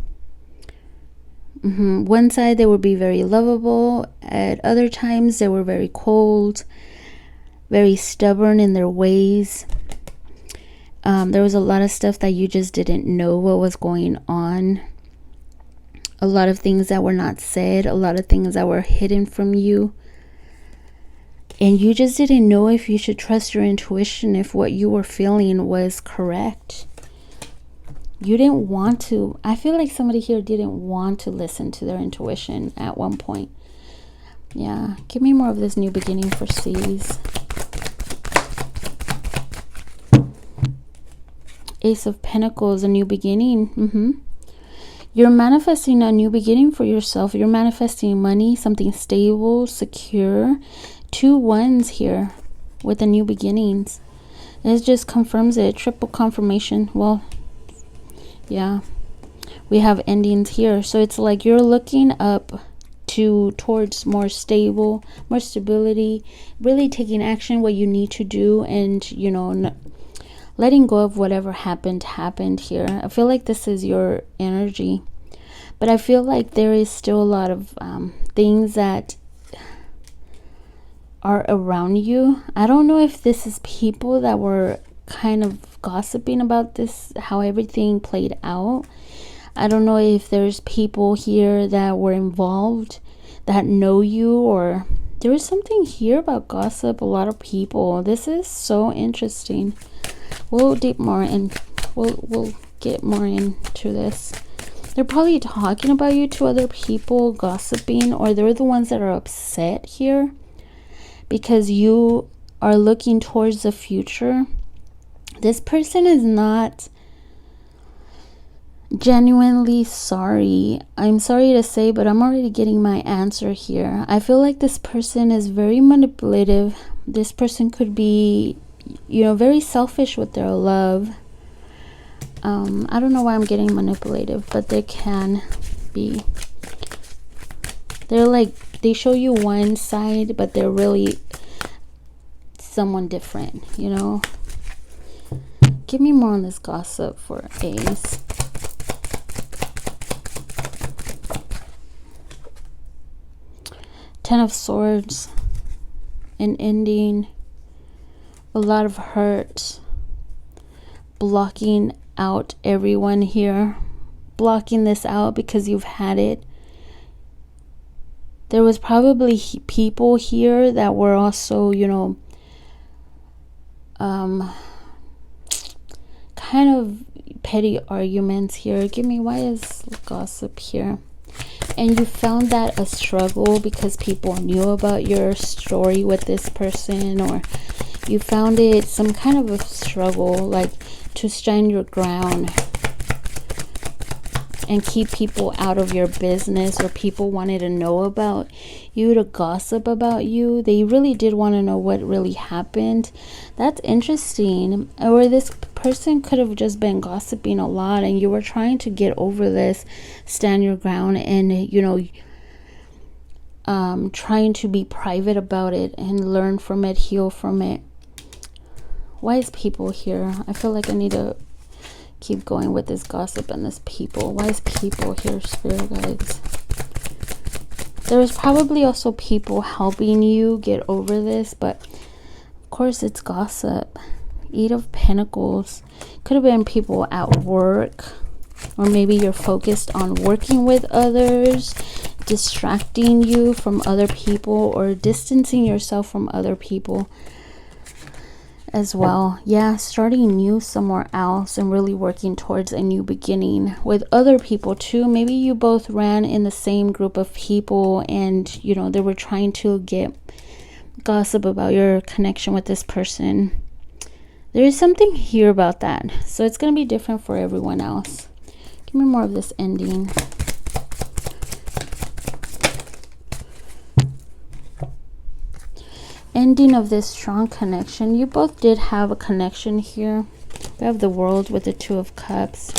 One side, they would be very lovable. At other times, they were very cold, very stubborn in their ways. There was a lot of stuff that you just didn't know what was going on. A lot of things that were not said. A lot of things that were hidden from you. And you just didn't know if you should trust your intuition, if what you were feeling was correct. You didn't want to. I feel like somebody here didn't want to listen to their intuition at one point. Yeah. Give me more of this new beginning for C's. Ace of Pentacles, a new beginning. You're manifesting a new beginning for yourself. You're manifesting money, something stable, secure. 2 1s here with the new beginnings. It just confirms it. Triple confirmation. Well, yeah, we have endings here. So it's like you're looking up towards more stability, really taking action what you need to do, and you know, letting go of whatever happened here. I feel like this is your energy, but I feel like there is still a lot of things that are around you. I don't know if this is people that were kind of gossiping about this, how everything played out. I don't know if there's people here that were involved that know you, or there is something here about gossip. A lot of people. This is so interesting. We'll deep more and we'll get more into this. They're probably talking about you to other people, gossiping, or they're the ones that are upset here because you are looking towards the future. This person is not genuinely sorry. I'm sorry to say, but I'm already getting my answer here. I feel like this person is very manipulative. This person could be, you know, very selfish with their love. I don't know why I'm getting manipulative, but they can be. They're like, they show you one side, but they're really someone different, you know. Give me more on this gossip for Ace. Ten of Swords, an ending, a lot of hurt, blocking out everyone here, blocking this out because you've had it. There was probably people here that were also, you know, kind of petty arguments here. Give me, why is gossip here? And you found that a struggle because people knew about your story with this person, or you found it some kind of a struggle, like to stand your ground and keep people out of your business, or people wanted to know about you, to gossip about you. They really did want to know what really happened. That's interesting. Or this person could have just been gossiping a lot and you were trying to get over this, stand your ground, and you know, trying to be private about it and learn from it, heal from it. Wise people here. I feel like I need to keep going with this gossip and this people. Wise people here, spirit guides. There was probably also people helping you get over this, but of course it's gossip. Eight of Pentacles. Could have been people at work, or maybe you're focused on working with others, distracting you from other people, or distancing yourself from other people as well. Yeah, starting new somewhere else and really working towards a new beginning with other people too. Maybe you both ran in the same group of people, and you know, they were trying to get gossip about your connection with this person. There is something here about that, so it's going to be different for everyone else. Give me more of this ending. Ending of this strong connection. You both did have a connection here. We have the World with the Two of Cups.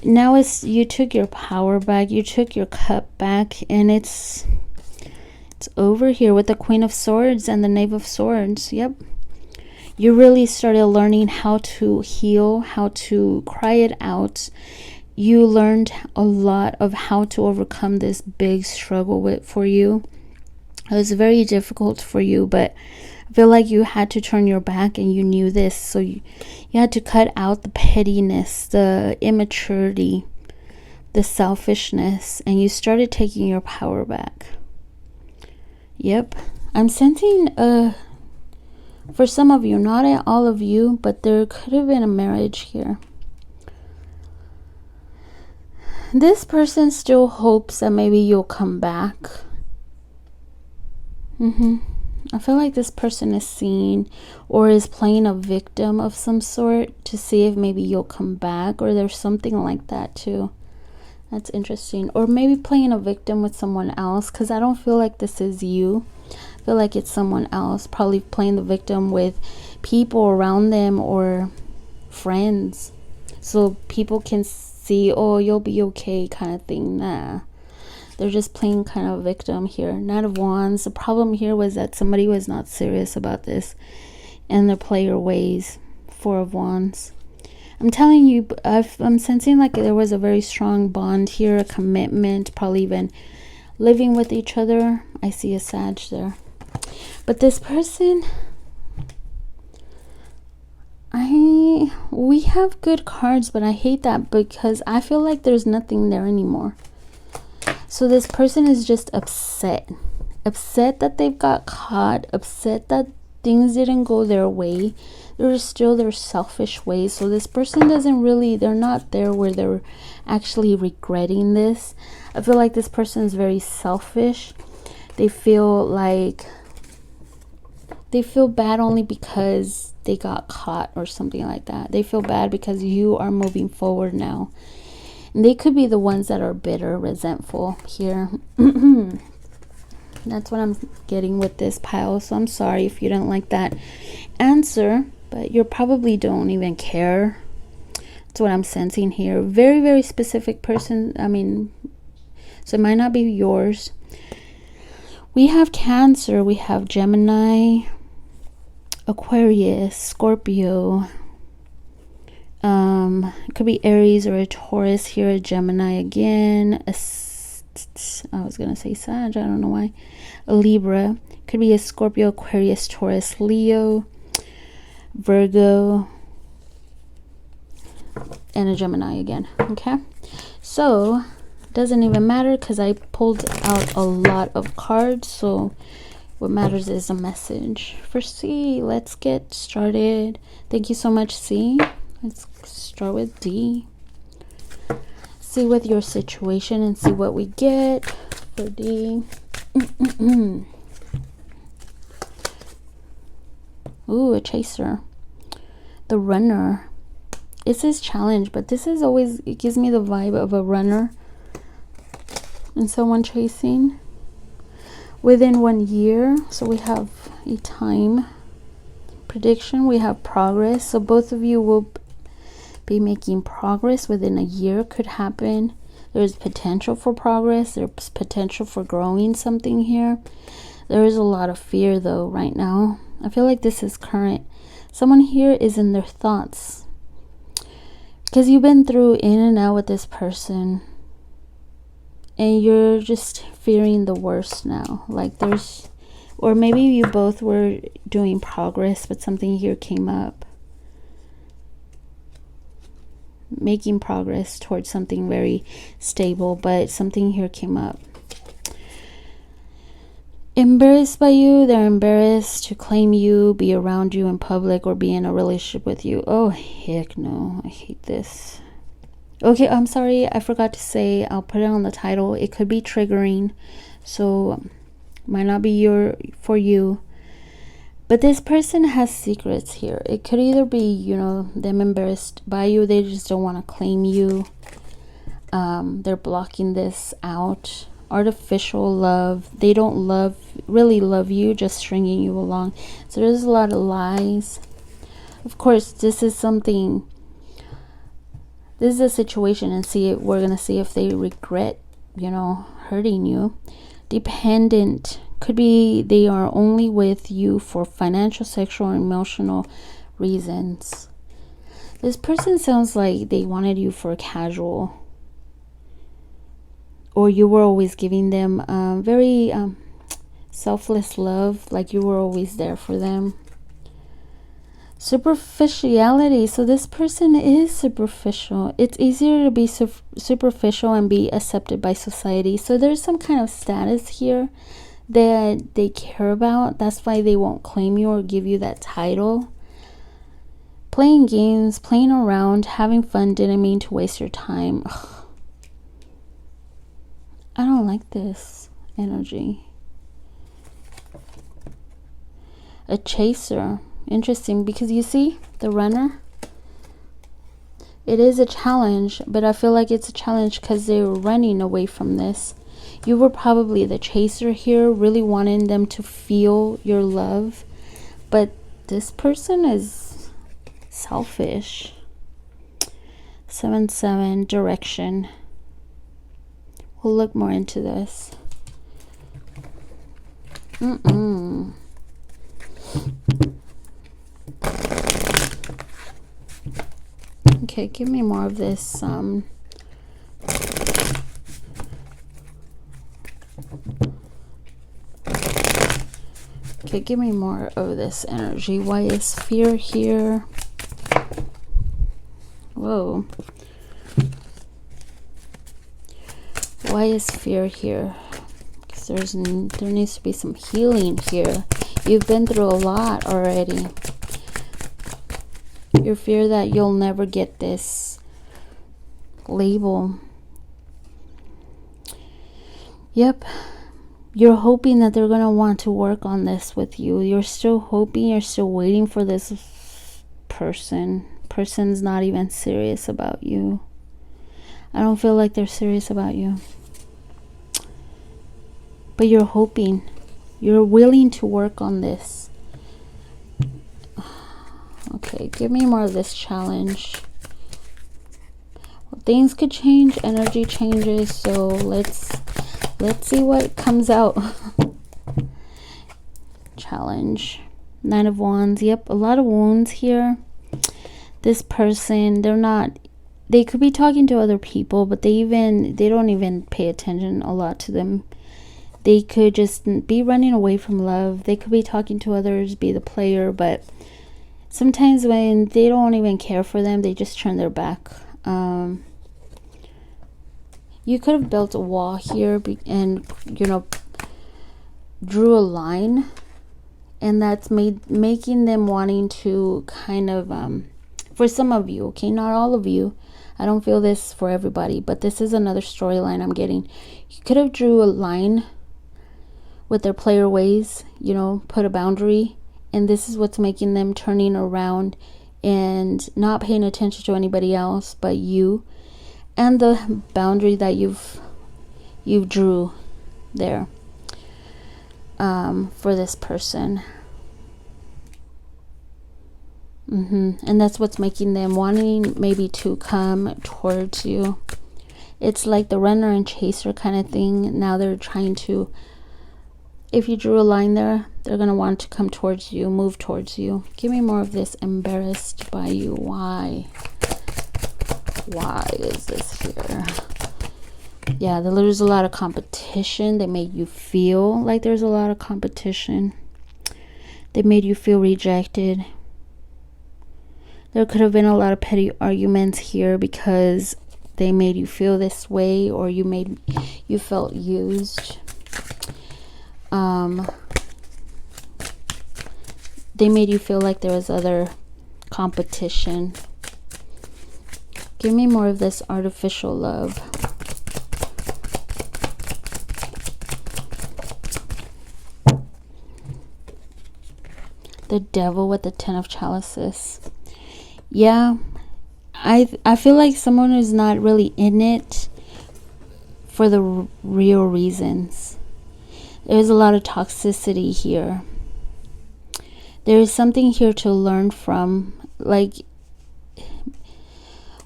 Now it's, you took your power back, you took your cup back, and it's over here with the Queen of Swords and the Knave of Swords. Yep. You really started learning how to heal, how to cry it out. You learned a lot of how to overcome this big struggle for you. It was very difficult for you, but I feel like you had to turn your back, and you knew this. So you had to cut out the pettiness, the immaturity, the selfishness, and you started taking your power back. Yep. I'm sensing for some of you, not all of you, but there could have been a marriage here. This person still hopes that maybe you'll come back. I feel like this person is seen or is playing a victim of some sort to see if maybe you'll come back, or there's something like that too. That's interesting. Or maybe playing a victim with someone else, because I don't feel like this is you. I feel like it's someone else, probably playing the victim with people around them or friends, so people can see, oh, you'll be okay kind of thing. Nah, they're just playing kind of victim here. Knight of Wands. The problem here was that somebody was not serious about this and their player ways. Four of Wands. I'm telling you, I'm sensing like there was a very strong bond here, a commitment, probably even living with each other. I see a Sag there. But this person, we have good cards, but I hate that because I feel like there's nothing there anymore. So this person is just upset that they've got caught, upset that things didn't go their way. There's still their selfish ways. So this person doesn't really, they're not there where they're actually regretting this. I feel like this person is very selfish. They feel like they feel bad only because they got caught or something like that. They feel bad because you are moving forward now. And they could be the ones that are bitter, resentful here. That's what I'm getting with this pile. So I'm sorry if you don't like that answer, but you probably don't even care. That's what I'm sensing here. Very, very specific person. I mean, so it might not be yours. We have Cancer. We have Gemini, Aquarius, Scorpio. It could be Aries or a Taurus here, a Gemini again. I was going to say Sag, I don't know why. A Libra. Could be a Scorpio, Aquarius, Taurus, Leo, Virgo, and a Gemini again. Okay. So, doesn't even matter because I pulled out a lot of cards. So, what matters is a message. For C, let's get started. Thank you so much, C. Let's start with D. See with your situation and see what we get for D. Ooh, a Chaser. The Runner. It says challenge, but this is always, it gives me the vibe of a runner and someone chasing within 1 year. So we have a time prediction. We have progress. So both of you will be making progress within a year. Could happen. There's potential for progress. There's potential for growing something here. There is a lot of fear though right now. I feel like this is current. Someone here is in their thoughts because you've been through in and out with this person and you're just fearing the worst now. Like there's, or maybe you both were doing progress but something here came up. Making progress towards something very stable, but something here came up. Embarrassed by you. They're embarrassed to claim you, be around you in public, or be in a relationship with you. Oh heck no, I hate this. Okay, I'm sorry, I forgot to say, I'll put it on the title. It could be triggering, so might not be for you. But this person has secrets here. It could either be, you know, them embarrassed by you. They just don't want to claim you. They're blocking this out. Artificial love. They don't really love you, just stringing you along. So there's a lot of lies. Of course, this is something. This is a situation, and we're going to see if they regret, you know, hurting you. Dependent. Could be they are only with you for financial, sexual, or emotional reasons. This person sounds like they wanted you for casual. Or you were always giving them very selfless love. Like you were always there for them. Superficiality. So this person is superficial. It's easier to be superficial and be accepted by society. So there's some kind of status here that they care about. That's why they won't claim you or give you that title. Playing games, playing around, having fun didn't mean to waste your time. Ugh. I don't like this energy. A Chaser. Interesting, because you see the Runner, it is a challenge, but I feel like it's a challenge because they're running away from this. You were probably the chaser here, really wanting them to feel your love. But this person is selfish. 7-7, direction. We'll look more into this. Okay, give me more of this. Okay, give me more of this energy. Why is fear here? Whoa. Why is fear here? Because there needs to be some healing here. You've been through a lot already. You fear that you'll never get this label. Yep. You're hoping that they're going to want to work on this with you. You're still hoping, you're still waiting for this person. Person's not even serious about you. I don't feel like they're serious about you. But you're hoping. You're willing to work on this. Okay, give me more of this challenge. Well, things could change. Energy changes. So let's see what comes out. Challenge. 9 of Wands. Yep, a lot of wounds here. This person, they could be talking to other people, but they don't even pay attention a lot to them. They could just be running away from love. They could be talking to others, be the player, but sometimes when they don't even care for them, they just turn their back. You could have built a wall here and, you know, drew a line, and that's making them wanting to kind of, for some of you, okay, not all of you. I don't feel this for everybody, but this is another storyline I'm getting. You could have drew a line with their player ways, you know, put a boundary, and this is what's making them turning around and not paying attention to anybody else but you, and the boundary that you've drew there for this person. And that's what's making them wanting maybe to come towards you. It's like the runner and chaser kind of thing. Now they're trying to, if you drew a line there, they're going to want to come towards you, move towards you. Give me more of this. Embarrassed by you. Why? Why is this here? Yeah, there's a lot of competition. They made you feel like there's a lot of competition. They made you feel rejected. There could have been a lot of petty arguments here because they made you feel this way, or you felt used. They made you feel like there was other competition. Give me more of this artificial love. The Devil with the 10 of Chalices. Yeah, I feel like someone who's not really in it for the real reasons. There's a lot of toxicity here. There is something here to learn from. Like,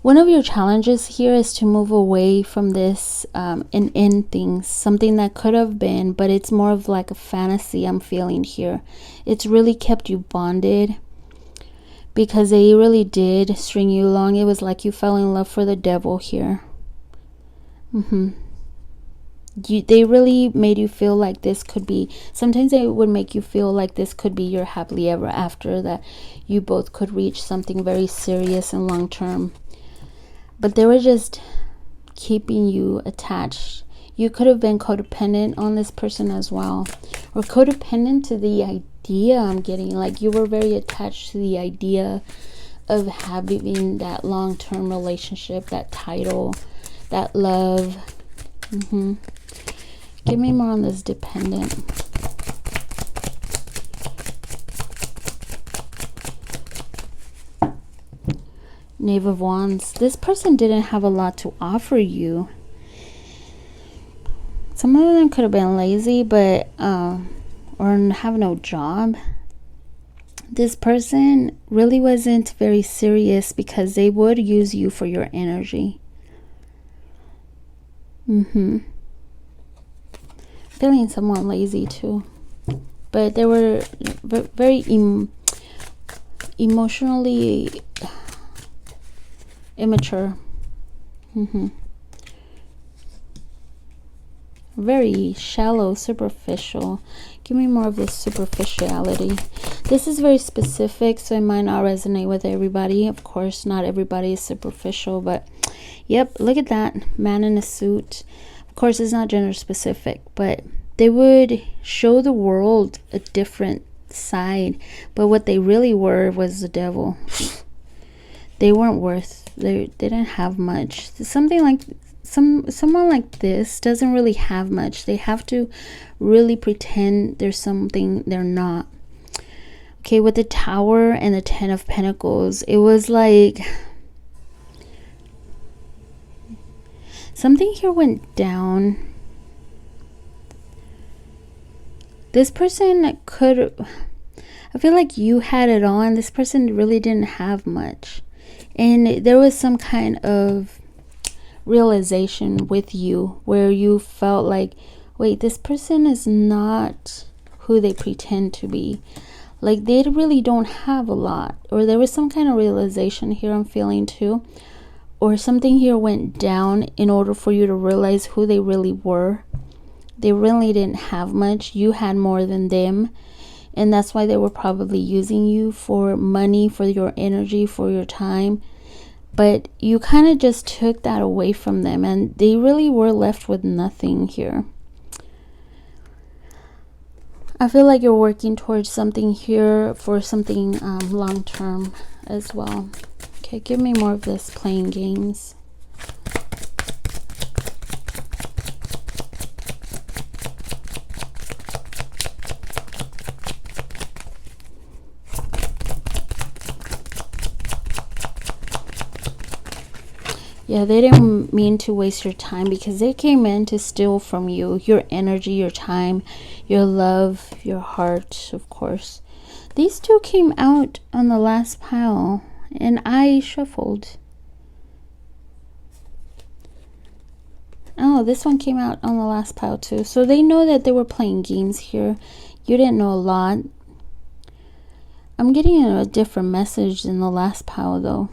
one of your challenges here is to move away from this and end things. Something that could have been, but it's more of like a fantasy I'm feeling here. It's really kept you bonded, because they really did string you along. It was like you fell in love for the devil here. They really made you feel like this could be, sometimes they would make you feel like this could be your happily ever after, that you both could reach something very serious and long term. But they were just keeping you attached. You could have been codependent on this person as well, or codependent to the idea I'm getting. Like, you were very attached to the idea of having that long-term relationship, that title, that love. Give me more on this dependent. Knave of Wands. This person didn't have a lot to offer you. Some of them could have been lazy, but or have no job. This person really wasn't very serious because they would use you for your energy. Feeling somewhat lazy too, but they were very emotionally immature. Very shallow, superficial. Give me more of this superficiality. This is very specific, so it might not resonate with everybody. Of course, not everybody is superficial, but yep, look at that man in a suit. Of course, it's not gender specific, but they would show the world a different side, but what they really were was the devil. They weren't worth, they didn't have much. Something like someone like this doesn't really have much. They have to really pretend there's something they're not. Okay, with the Tower and the 10 of Pentacles, it was like something here went down. This person could, I feel like you had it on. This person really didn't have much, and there was some kind of realization with you where you felt like, wait, this person is not who they pretend to be. Like, they really don't have a lot, or there was some kind of realization here I'm feeling too, or something here went down in order for you to realize who they really were. They really didn't have much. You had more than them, and that's why they were probably using you for money, for your energy, for your time. But you kind of just took that away from them, and they really were left with nothing here. I feel like you're working towards something here, for something long term as well. Okay, give me more of this, playing games. Yeah, they didn't mean to waste your time, because they came in to steal from you your energy, your time, your love, your heart, of course. These two came out on the last pile, and I shuffled. Oh, this one came out on the last pile too. So they know that they were playing games here. You didn't know a lot. I'm getting a different message than the last pile though.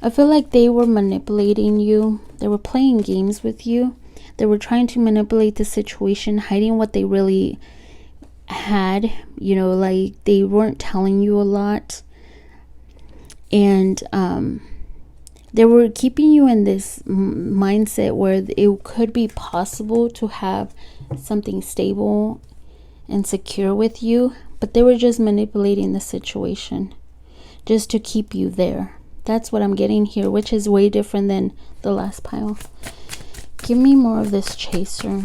I feel like they were manipulating you. They were playing games with you. They were trying to manipulate the situation, hiding what they really had. You know, like, they weren't telling you a lot. And they were keeping you in this mindset where it could be possible to have something stable and secure with you. But they were just manipulating the situation just to keep you there. That's what I'm getting here, which is way different than the last pile. Give me more of this chaser.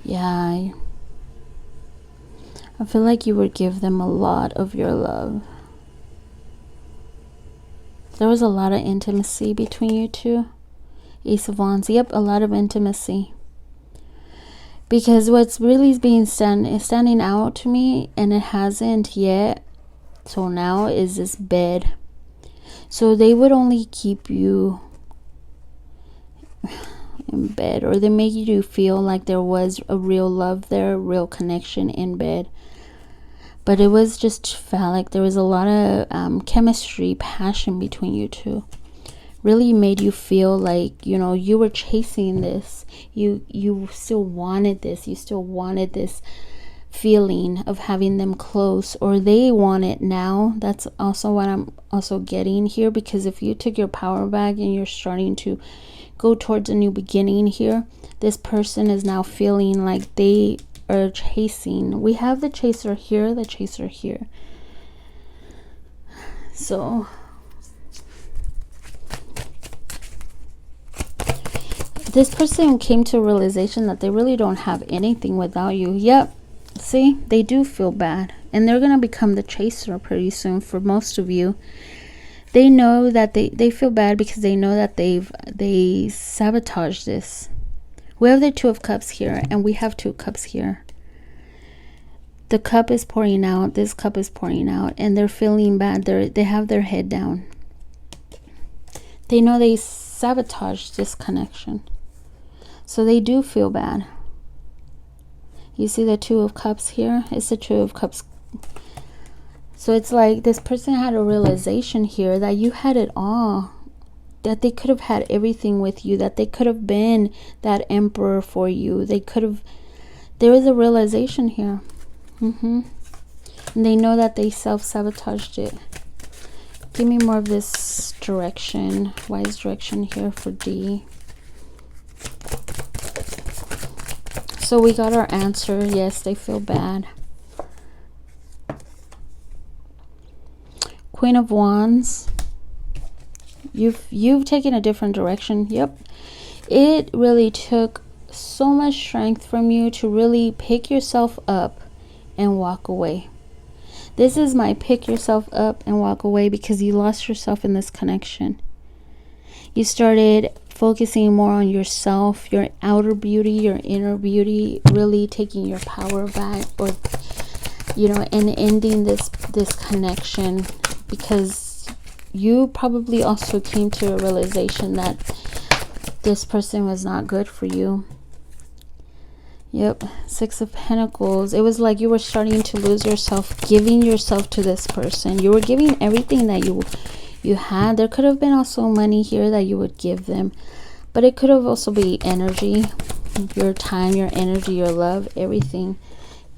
Yeah, I feel like you would give them a lot of your love. There was a lot of intimacy between you two. Ace of Wands. Yep, a lot of intimacy. Because what's really being standing out to me, and it hasn't yet till now, is this bed. So they would only keep you in bed, or they make you feel like there was a real love there, a real connection in bed. But it was just phallic. There was a lot of chemistry, passion between you two. Really made you feel like, you know, you were chasing this. You still wanted this. You still wanted this feeling of having them close, or they want it now. That's also what I'm also getting here, because if you took your power back and you're starting to go towards a new beginning here, this person is now feeling like they are chasing. We have the chaser here, the chaser here. So this person came to a realization that they really don't have anything without you. Yep. See, they do feel bad, and they're going to become the chaser pretty soon for most of you. They know that they feel bad because they know that they sabotaged this. We have the Two of Cups here, and we have Two Cups here. The cup is pouring out, this cup is pouring out, and they're feeling bad. They have their head down. They know they sabotaged this connection, so they do feel bad. You see the Two of Cups here? It's the Two of Cups. So it's like this person had a realization here that you had it all, that they could have had everything with you, that they could have been that emperor for you. They could have, there is a realization here. And they know that they self-sabotaged it. Give me more of this direction, wise direction here for D. So we got our answer. Yes, they feel bad. Queen of Wands. You've taken a different direction. Yep. It really took so much strength from you to really pick yourself up and walk away. This is my pick yourself up and walk away, because you lost yourself in this connection. You started focusing more on yourself, your outer beauty, your inner beauty, really taking your power back, or and ending this connection, because you probably also came to a realization that this person was not good for you. Yep, Six of Pentacles. It was like you were starting to lose yourself, giving yourself to this person. You were giving everything that you had. There could have been also money here that you would give them, but it could have also been energy, your time, your energy, your love, everything.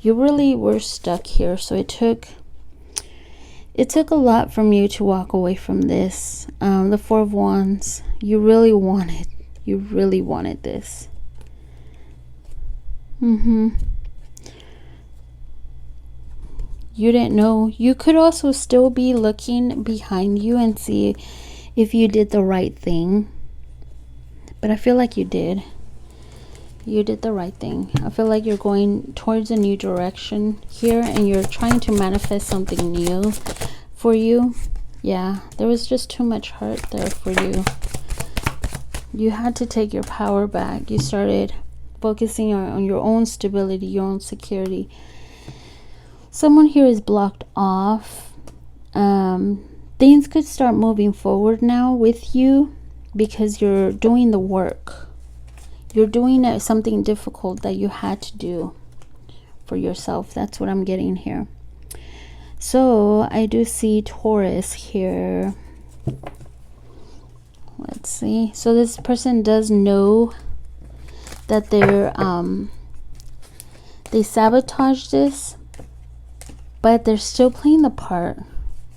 You really were stuck here. So it took a lot from you to walk away from this. The Four of Wands. You really wanted this. You didn't know. You could also still be looking behind you and see if you did the right thing, but I feel like you did. You did the right thing. I feel like you're going towards a new direction here, and you're trying to manifest something new for you. Yeah, there was just too much hurt there for you. You had to take your power back. You started focusing on your own stability, your own security. Someone here is blocked off. Things could start moving forward now with you, because you're doing the work. You're doing something difficult that you had to do for yourself. That's what I'm getting here. So I do see Taurus here. Let's see. So this person does know that they sabotaged this, but they're still playing the part.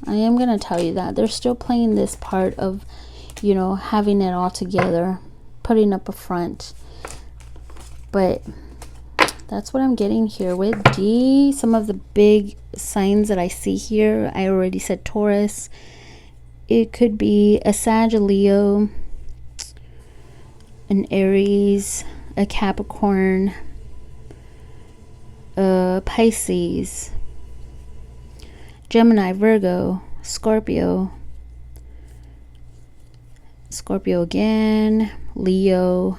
I am going to tell you that they're still playing this part of, having it all together, putting up a front. But that's what I'm getting here with D. Some of the big signs that I see here, I already said Taurus. It could be a Sag, a Leo, an Aries, a Capricorn, a Pisces, Gemini, Virgo, Scorpio again, Leo,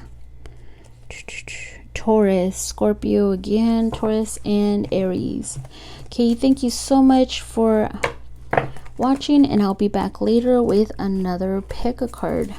Taurus, Scorpio again, Taurus, and Aries. Okay, thank you so much for watching, and I'll be back later with another pick a card.